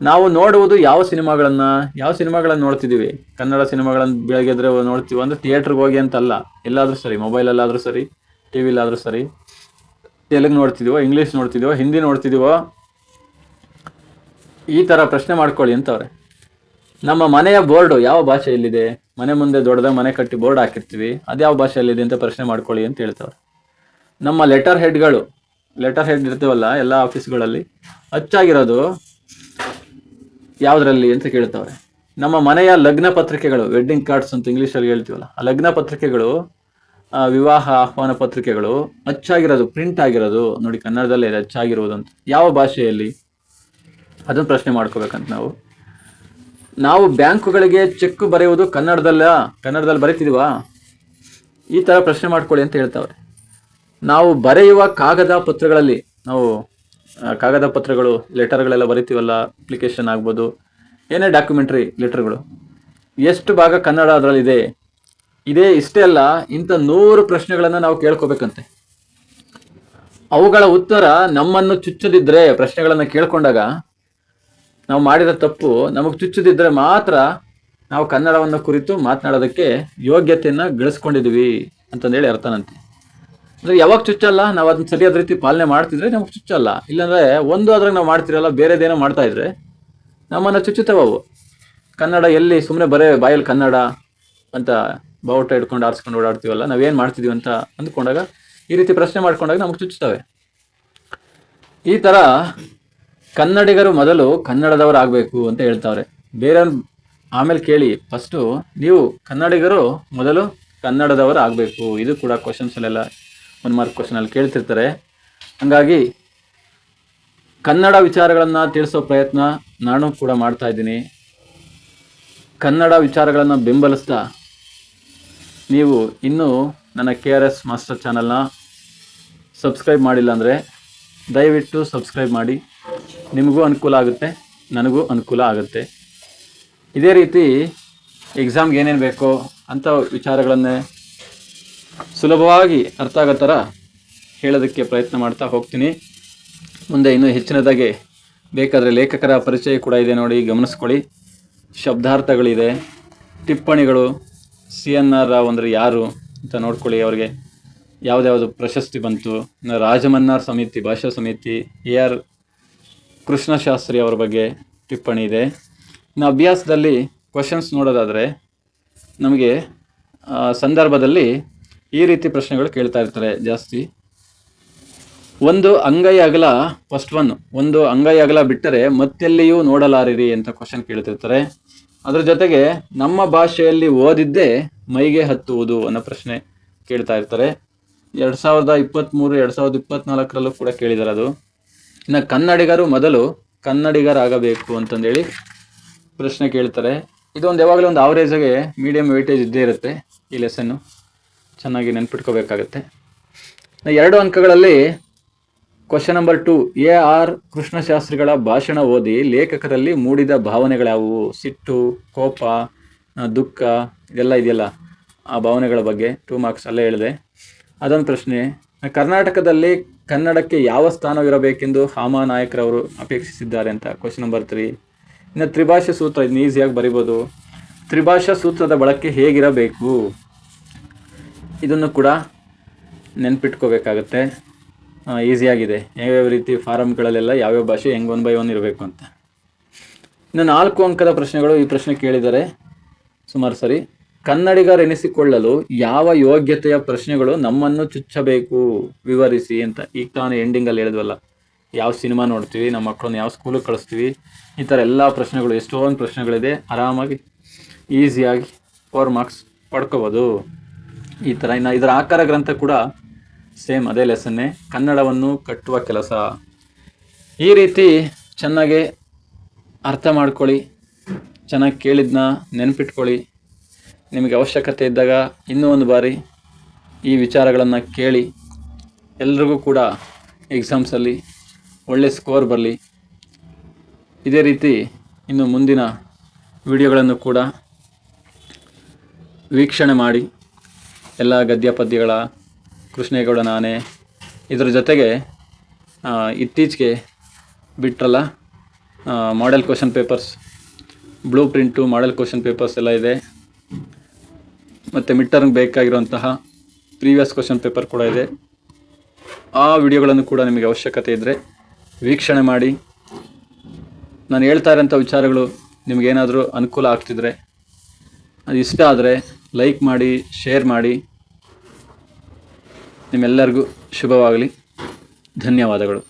A: ನಾವು ನೋಡುವುದು ಯಾವ ಸಿನಿಮಾಗಳನ್ನು ನೋಡ್ತಿದ್ದೀವಿ. ಕನ್ನಡ ಸಿನಿಮಾಗಳನ್ನು ಬೆಳಗ್ಗೆ ಎದ್ರೆ ನೋಡ್ತೀವಿ ಅಂದರೆ ಥಿಯೇಟ್ರಿಗೆ ಹೋಗಿ ಅಂತಲ್ಲ, ಎಲ್ಲಾದರೂ ಸರಿ, ಮೊಬೈಲಲ್ಲಾದರೂ ಸರಿ, ಟಿ ವಿಲಾದರೂ ಸರಿ, ತೆಲುಗು ನೋಡ್ತಿದ್ದೀವೋ ಇಂಗ್ಲೀಷ್ ನೋಡ್ತಿದ್ದೀವೋ ಹಿಂದಿ ನೋಡ್ತಿದ್ದೀವೋ, ಈ ಥರ ಪ್ರಶ್ನೆ ಮಾಡ್ಕೊಳ್ಳಿ ಅಂತವ್ರೆ. ನಮ್ಮ ಮನೆಯ ಬೋರ್ಡು ಯಾವ ಭಾಷೆಯಲ್ಲಿದೆ? ಮನೆ ಮುಂದೆ ದೊಡ್ಡದಾಗಿ ಮನೆ ಕಟ್ಟಿ ಬೋರ್ಡ್ ಹಾಕಿರ್ತೀವಿ, ಅದು ಯಾವ ಭಾಷೆಯಲ್ಲಿದೆ ಅಂತ ಪ್ರಶ್ನೆ ಮಾಡ್ಕೊಳ್ಳಿ ಅಂತ ಹೇಳ್ತಾವ್ರೆ. ನಮ್ಮ ಲೆಟರ್ ಹೆಡ್ ಇರ್ತೀವಲ್ಲ ಎಲ್ಲ ಆಫೀಸ್ಗಳಲ್ಲಿ, ಅಚ್ಚಾಗಿರೋದು ಯಾವುದರಲ್ಲಿ ಅಂತ ಕೇಳ್ತಾವ್ರೆ. ನಮ್ಮ ಮನೆಯ ಲಗ್ನ ಪತ್ರಿಕೆಗಳು, ವೆಡ್ಡಿಂಗ್ ಕಾರ್ಡ್ಸ್ ಅಂತ ಇಂಗ್ಲೀಷಲ್ಲಿ ಹೇಳ್ತೀವಲ್ಲ, ಆ ಲಗ್ನ ಪತ್ರಿಕೆಗಳು, ವಿವಾಹ ಆಹ್ವಾನ ಪತ್ರಿಕೆಗಳು ಅಚ್ಚಾಗಿರೋದು, ಪ್ರಿಂಟ್ ಆಗಿರೋದು ನೋಡಿ ಕನ್ನಡದಲ್ಲೇ ಇದೆ ಅಚ್ಚಾಗಿರೋದು ಅಂತ, ಯಾವ ಭಾಷೆಯಲ್ಲಿ? ಅದನ್ನು ಪ್ರಶ್ನೆ ಮಾಡ್ಕೋಬೇಕಂತ ನಾವು ಬ್ಯಾಂಕುಗಳಿಗೆ ಚೆಕ್ ಬರೆಯುವುದು ಕನ್ನಡದಲ್ಲಿ ಬರೀತಿದೀವಾ? ಈ ಥರ ಪ್ರಶ್ನೆ ಮಾಡ್ಕೊಳ್ಳಿ ಅಂತ ಹೇಳ್ತಾವ್ರೆ. ನಾವು ಬರೆಯುವ ಕಾಗದ ಪತ್ರಗಳು ಲೆಟರ್ಗಳೆಲ್ಲ ಬರಿತೀವಲ್ಲ, ಅಪ್ಲಿಕೇಶನ್ ಆಗ್ಬೋದು, ಏನೇ ಡಾಕ್ಯುಮೆಂಟ್ರಿ ಲೆಟರ್ಗಳು, ಎಷ್ಟು ಭಾಗ ಕನ್ನಡ ಅದರಲ್ಲಿದೆ? ಇಷ್ಟೇ ಅಲ್ಲ, ಇಂಥ 100 ಪ್ರಶ್ನೆಗಳನ್ನು ನಾವು ಕೇಳ್ಕೋಬೇಕಂತೆ. ಅವುಗಳ ಉತ್ತರ ನಮ್ಮನ್ನು ಚುಚ್ಚದಿದ್ರೆ, ಪ್ರಶ್ನೆಗಳನ್ನು ಕೇಳ್ಕೊಂಡಾಗ ನಾವು ಮಾಡಿದ ತಪ್ಪು ನಮಗೆ ಚುಚ್ಚದಿದ್ರೆ ಮಾತ್ರ ನಾವು ಕನ್ನಡವನ್ನು ಕುರಿತು ಮಾತನಾಡೋದಕ್ಕೆ ಯೋಗ್ಯತೆಯನ್ನು ಗಳಿಸ್ಕೊಂಡಿದ್ದೀವಿ ಅಂತಂದೇಳಿ ಅರ್ಥನಂತೆ. ಅಂದರೆ ಯಾವಾಗ ಚುಚ್ಚಲ್ಲ, ನಾವು ಅದನ್ನ ಸರಿಯಾದ ರೀತಿ ಪಾಲನೆ ಮಾಡ್ತಿದ್ರೆ ನಮಗೆ ಚುಚ್ಚಲ್ಲ. ಇಲ್ಲಾಂದರೆ ಅದ್ರಾಗ ನಾವು ಮಾಡ್ತಿರಲ್ಲ, ಬೇರೆದೇನೋ ಮಾಡ್ತಾ ಇದ್ರೆ ನಮ್ಮನ್ನು ಚುಚ್ಚುತ್ತವು. ಕನ್ನಡ ಎಲ್ಲಿ ಸುಮ್ಮನೆ ಬರೇ ಬಾಯಲ್ಲಿ ಕನ್ನಡ ಅಂತ ಬಾವುಟ ಹಿಡ್ಕೊಂಡು ಆರಿಸ್ಕೊಂಡು ಓಡಾಡ್ತೀವಲ್ಲ, ನಾವೇನು ಮಾಡ್ತಿದ್ದೀವಿ ಅಂತ ಅಂದ್ಕೊಂಡಾಗ, ಈ ರೀತಿ ಪ್ರಶ್ನೆ ಮಾಡ್ಕೊಂಡಾಗ ನಮಗೆ ಚುಚ್ಚುತ್ತವೆ. ಈ ಥರ ಕನ್ನಡಿಗರು ಮೊದಲು ಕನ್ನಡದವರಾಗಬೇಕು ಅಂತ ಹೇಳ್ತಾವ್ರೆ. ಬೇರೆ ಆಮೇಲೆ ಕೇಳಿ. ಫಸ್ಟು ನೀವು ಕನ್ನಡಿಗರು ಮೊದಲು ಕನ್ನಡದವರು ಆಗಬೇಕು. ಇದು ಕೂಡ ಕ್ವಶನ್ಸಲ್ಲೆಲ್ಲ 1 ಮಾರ್ಕ್ ಕ್ವಶನಲ್ಲಿ ಕೇಳ್ತಿರ್ತಾರೆ. ಹಾಗಾಗಿ ಕನ್ನಡ ವಿಚಾರಗಳನ್ನು ತಿಳಿಸೋ ಪ್ರಯತ್ನ ನಾನು ಕೂಡ ಮಾಡ್ತಾ ಇದ್ದೀನಿ. ಕನ್ನಡ ವಿಚಾರಗಳನ್ನು ಬೆಂಬಲಿಸ್ತಾ ನೀವು ಇನ್ನೂ ನನ್ನ KRS ಮಾಸ್ಟರ್ ಚಾನಲ್ನ ಸಬ್ಸ್ಕ್ರೈಬ್ ಮಾಡಿಲ್ಲ ಅಂದರೆ ದಯವಿಟ್ಟು ಸಬ್ಸ್ಕ್ರೈಬ್ ಮಾಡಿ. ನಿಮಗೂ ಅನುಕೂಲ ಆಗುತ್ತೆ, ನನಗೂ ಅನುಕೂಲ ಆಗುತ್ತೆ. ಇದೇ ರೀತಿ ಎಕ್ಸಾಮ್ಗೆ ಏನೇನು ಬೇಕೋ ಅಂಥ ವಿಚಾರಗಳನ್ನೇ ಸುಲಭವಾಗಿ ಅರ್ಥ ಆಗೋ ಥರ ಹೇಳೋದಕ್ಕೆ ಪ್ರಯತ್ನ ಮಾಡ್ತಾ ಹೋಗ್ತೀನಿ. ಮುಂದೆ ಇನ್ನೂ ಹೆಚ್ಚಿನದಾಗಿ ಬೇಕಾದರೆ ಲೇಖಕರ ಪರಿಚಯ ಕೂಡ ಇದೆ, ನೋಡಿ ಗಮನಿಸ್ಕೊಳ್ಳಿ. ಶಬ್ದಾರ್ಥಗಳಿದೆ, ಟಿಪ್ಪಣಿಗಳು, CNR ರಾವ್ ಅಂದರೆ ಯಾರು ಅಂತ ನೋಡ್ಕೊಳ್ಳಿ, ಅವ್ರಿಗೆ ಯಾವುದ್ಯಾವುದು ಪ್ರಶಸ್ತಿ ಬಂತು, ರಾಜಮನ್ನಾರ್ ಸಮಿತಿ, ಭಾಷಾ ಸಮಿತಿ, AR ಕೃಷ್ಣಶಾಸ್ತ್ರಿ ಅವರ ಬಗ್ಗೆ ಟಿಪ್ಪಣಿ ಇದೆ. ಇನ್ನು ಅಭ್ಯಾಸದಲ್ಲಿ ಕ್ವಶನ್ಸ್ ನೋಡೋದಾದರೆ ನಮಗೆ ಸಂದರ್ಭದಲ್ಲಿ ಈ ರೀತಿ ಪ್ರಶ್ನೆಗಳು ಕೇಳ್ತಾ ಇರ್ತಾರೆ ಜಾಸ್ತಿ. ಒಂದು ಅಂಗೈ ಅಗಲ, ಫಸ್ಟ್ ಒಂದು ಅಂಗೈ ಅಗಲ ಬಿಟ್ಟರೆ ಮತ್ತೆಲ್ಲಿಯೂ ನೋಡಲಾರಿರಿ ಅಂತ ಕ್ವಶನ್ ಕೇಳ್ತಿರ್ತಾರೆ. ಅದ್ರ ಜೊತೆಗೆ ನಮ್ಮ ಭಾಷೆಯಲ್ಲಿ ಓದಿದ್ದೇ ಮೈಗೆ ಹತ್ತುವುದು ಅನ್ನೋ ಪ್ರಶ್ನೆ ಕೇಳ್ತಾ ಇರ್ತಾರೆ. 2023 2024 ಕೂಡ ಕೇಳಿದ್ದಾರೆ ಅದು. ಇನ್ನು ಕನ್ನಡಿಗರು ಮೊದಲು ಕನ್ನಡಿಗರಾಗಬೇಕು ಅಂತಂದೇಳಿ ಪ್ರಶ್ನೆ ಕೇಳ್ತಾರೆ. ಇದೊಂದು ಯಾವಾಗಲೂ ಒಂದು ಆವ್ರೇಜಾಗೆ ಮೀಡಿಯಮ್ ವೆಯ್ಟೇಜ್ ಇದ್ದೇ ಇರುತ್ತೆ. ಈ ಲೆಸನ್ನು ಚೆನ್ನಾಗಿ ನೆನ್ಪಿಟ್ಕೋಬೇಕಾಗತ್ತೆ. 2 ಅಂಕಗಳಲ್ಲಿ ಕ್ವಶನ್ ನಂಬರ್ 2, AR ಕೃಷ್ಣಶಾಸ್ತ್ರಿಗಳ ಭಾಷಣ ಓದಿ ಲೇಖಕರಲ್ಲಿ ಮೂಡಿದ ಭಾವನೆಗಳ್ಯಾವುವು? ಸಿಟ್ಟು, ಕೋಪ, ದುಃಖ ಇದೆಲ್ಲ ಇದೆಯಲ್ಲ, ಆ ಭಾವನೆಗಳ ಬಗ್ಗೆ 2 ಮಾರ್ಕ್ಸ್ ಅಲ್ಲೇ ಹೇಳಿದೆ. ಅದೊಂದು ಪ್ರಶ್ನೆ. ಕರ್ನಾಟಕದಲ್ಲಿ ಕನ್ನಡಕ್ಕೆ ಯಾವ ಸ್ಥಾನವಿರಬೇಕೆಂದು ಹಾಮಾನಾಯಕರವರು ಅಪೇಕ್ಷಿಸಿದ್ದಾರೆ ಅಂತ ಕ್ವಶನ್ ನಂಬರ್ 3. ಇನ್ನು ತ್ರಿಭಾಷಾ ಸೂತ್ರ, ಇದನ್ನ ಈಸಿಯಾಗಿ ಬರಿಬೋದು. ತ್ರಿಭಾಷಾ ಸೂತ್ರದ ಬಳಕೆ ಹೇಗಿರಬೇಕು ಇದನ್ನು ಕೂಡ ನೆನ್ಪಿಟ್ಕೋಬೇಕಾಗತ್ತೆ. ಈಸಿಯಾಗಿದೆ, ಯಾವ್ಯಾವ ರೀತಿ ಫಾರಮ್ಗಳಲ್ಲೆಲ್ಲ ಯಾವ್ಯಾವ ಭಾಷೆ ಹೆಂಗೆ 1 by 1 ಇರಬೇಕು ಅಂತ. ಇನ್ನು 4 ಅಂಕದ ಪ್ರಶ್ನೆಗಳು ಈ ಪ್ರಶ್ನೆ ಕೇಳಿದ್ದಾರೆ ಸುಮಾರು ಸರಿ. ಕನ್ನಡಿಗರೆನಿಸಿಕೊಳ್ಳಲು ಯಾವ ಯೋಗ್ಯತೆಯ ಪ್ರಶ್ನೆಗಳು ನಮ್ಮನ್ನು ಚುಚ್ಚಬೇಕು, ವಿವರಿಸಿ ಅಂತ. ಈಗ ತಾನು ಎಂಡಿಂಗಲ್ಲಿ ಹೇಳಿದ್ವಲ್ಲ, ಯಾವ ಸಿನಿಮಾ ನೋಡ್ತೀವಿ, ನಮ್ಮ ಮಕ್ಕಳನ್ನ ಯಾವ ಸ್ಕೂಲಿಗೆ ಕಳಿಸ್ತೀವಿ, ಈ ಥರ ಎಲ್ಲ ಪ್ರಶ್ನೆಗಳು, ಎಷ್ಟೊಂದು ಪ್ರಶ್ನೆಗಳಿದೆ. ಆರಾಮಾಗಿ ಈಸಿಯಾಗಿ 4 ಮಾರ್ಕ್ಸ್ ಪಡ್ಕೋಬೋದು ಈ ಥರ. ಇನ್ನು ಇದರ ಆಕಾರ ಗ್ರಂಥ ಕೂಡ ಸೇಮ್ ಅದೇ ಲೆಸನ್ನೇ, ಕನ್ನಡವನ್ನು ಕಟ್ಟುವ ಕೆಲಸ. ಈ ರೀತಿ ಚೆನ್ನಾಗಿ ಅರ್ಥ ಮಾಡ್ಕೊಳ್ಳಿ, ಚೆನ್ನಾಗಿ ಕೇಳಿದ್ನ ನೆನ್ಪಿಟ್ಕೊಳ್ಳಿ. ನಿಮಗೆ ಅವಶ್ಯಕತೆ ಇದ್ದಾಗ ಇನ್ನೂ ಒಂದು ಬಾರಿ ಈ ವಿಚಾರಗಳನ್ನು ಕೇಳಿ. ಎಲ್ರಿಗೂ ಕೂಡ ಎಕ್ಸಾಮ್ಸಲ್ಲಿ ಒಳ್ಳೆ ಸ್ಕೋರ್ ಬರಲಿ. ಇದೇ ರೀತಿ ಇನ್ನು ಮುಂದಿನ ವಿಡಿಯೋಗಳನ್ನು ಕೂಡ ವೀಕ್ಷಣೆ ಮಾಡಿ. ಎಲ್ಲ ಗದ್ಯ ಪದ್ಯಗಳ ಕೃಷ್ಣೇಗೌಡ ನಾನೇ, ಇದರ ಜೊತೆಗೆ ಇತ್ತೀಚೆಗೆ ಬಿಟ್ರಲ್ಲ model question papers, blueprint model question papers ಎಲ್ಲ ಇದೆ. ಮತ್ತು ಮಿಡ್ ಟರ್ಮ್ಗೆ ಬೇಕಾಗಿರುವಂತಹ ಪ್ರೀವಿಯಸ್ ಕ್ವಶನ್ ಪೇಪರ್ ಕೂಡ ಇದೆ. ಆ ವಿಡಿಯೋಗಳನ್ನು ಕೂಡ ನಿಮಗೆ ಅವಶ್ಯಕತೆ ಇದ್ದರೆ ವೀಕ್ಷಣೆ ಮಾಡಿ. ನಾನು ಹೇಳ್ತಾ ಇರೋಂಥ ವಿಚಾರಗಳು ನಿಮಗೇನಾದರೂ ಅನುಕೂಲ ಆಗ್ತಿದ್ರೆ, ಅದು ಇಷ್ಟ ಆದರೆ ಲೈಕ್ ಮಾಡಿ, ಶೇರ್ ಮಾಡಿ. ನಿಮ್ಮೆಲ್ಲರಿಗೂ ಶುಭವಾಗಲಿ. ಧನ್ಯವಾದಗಳು.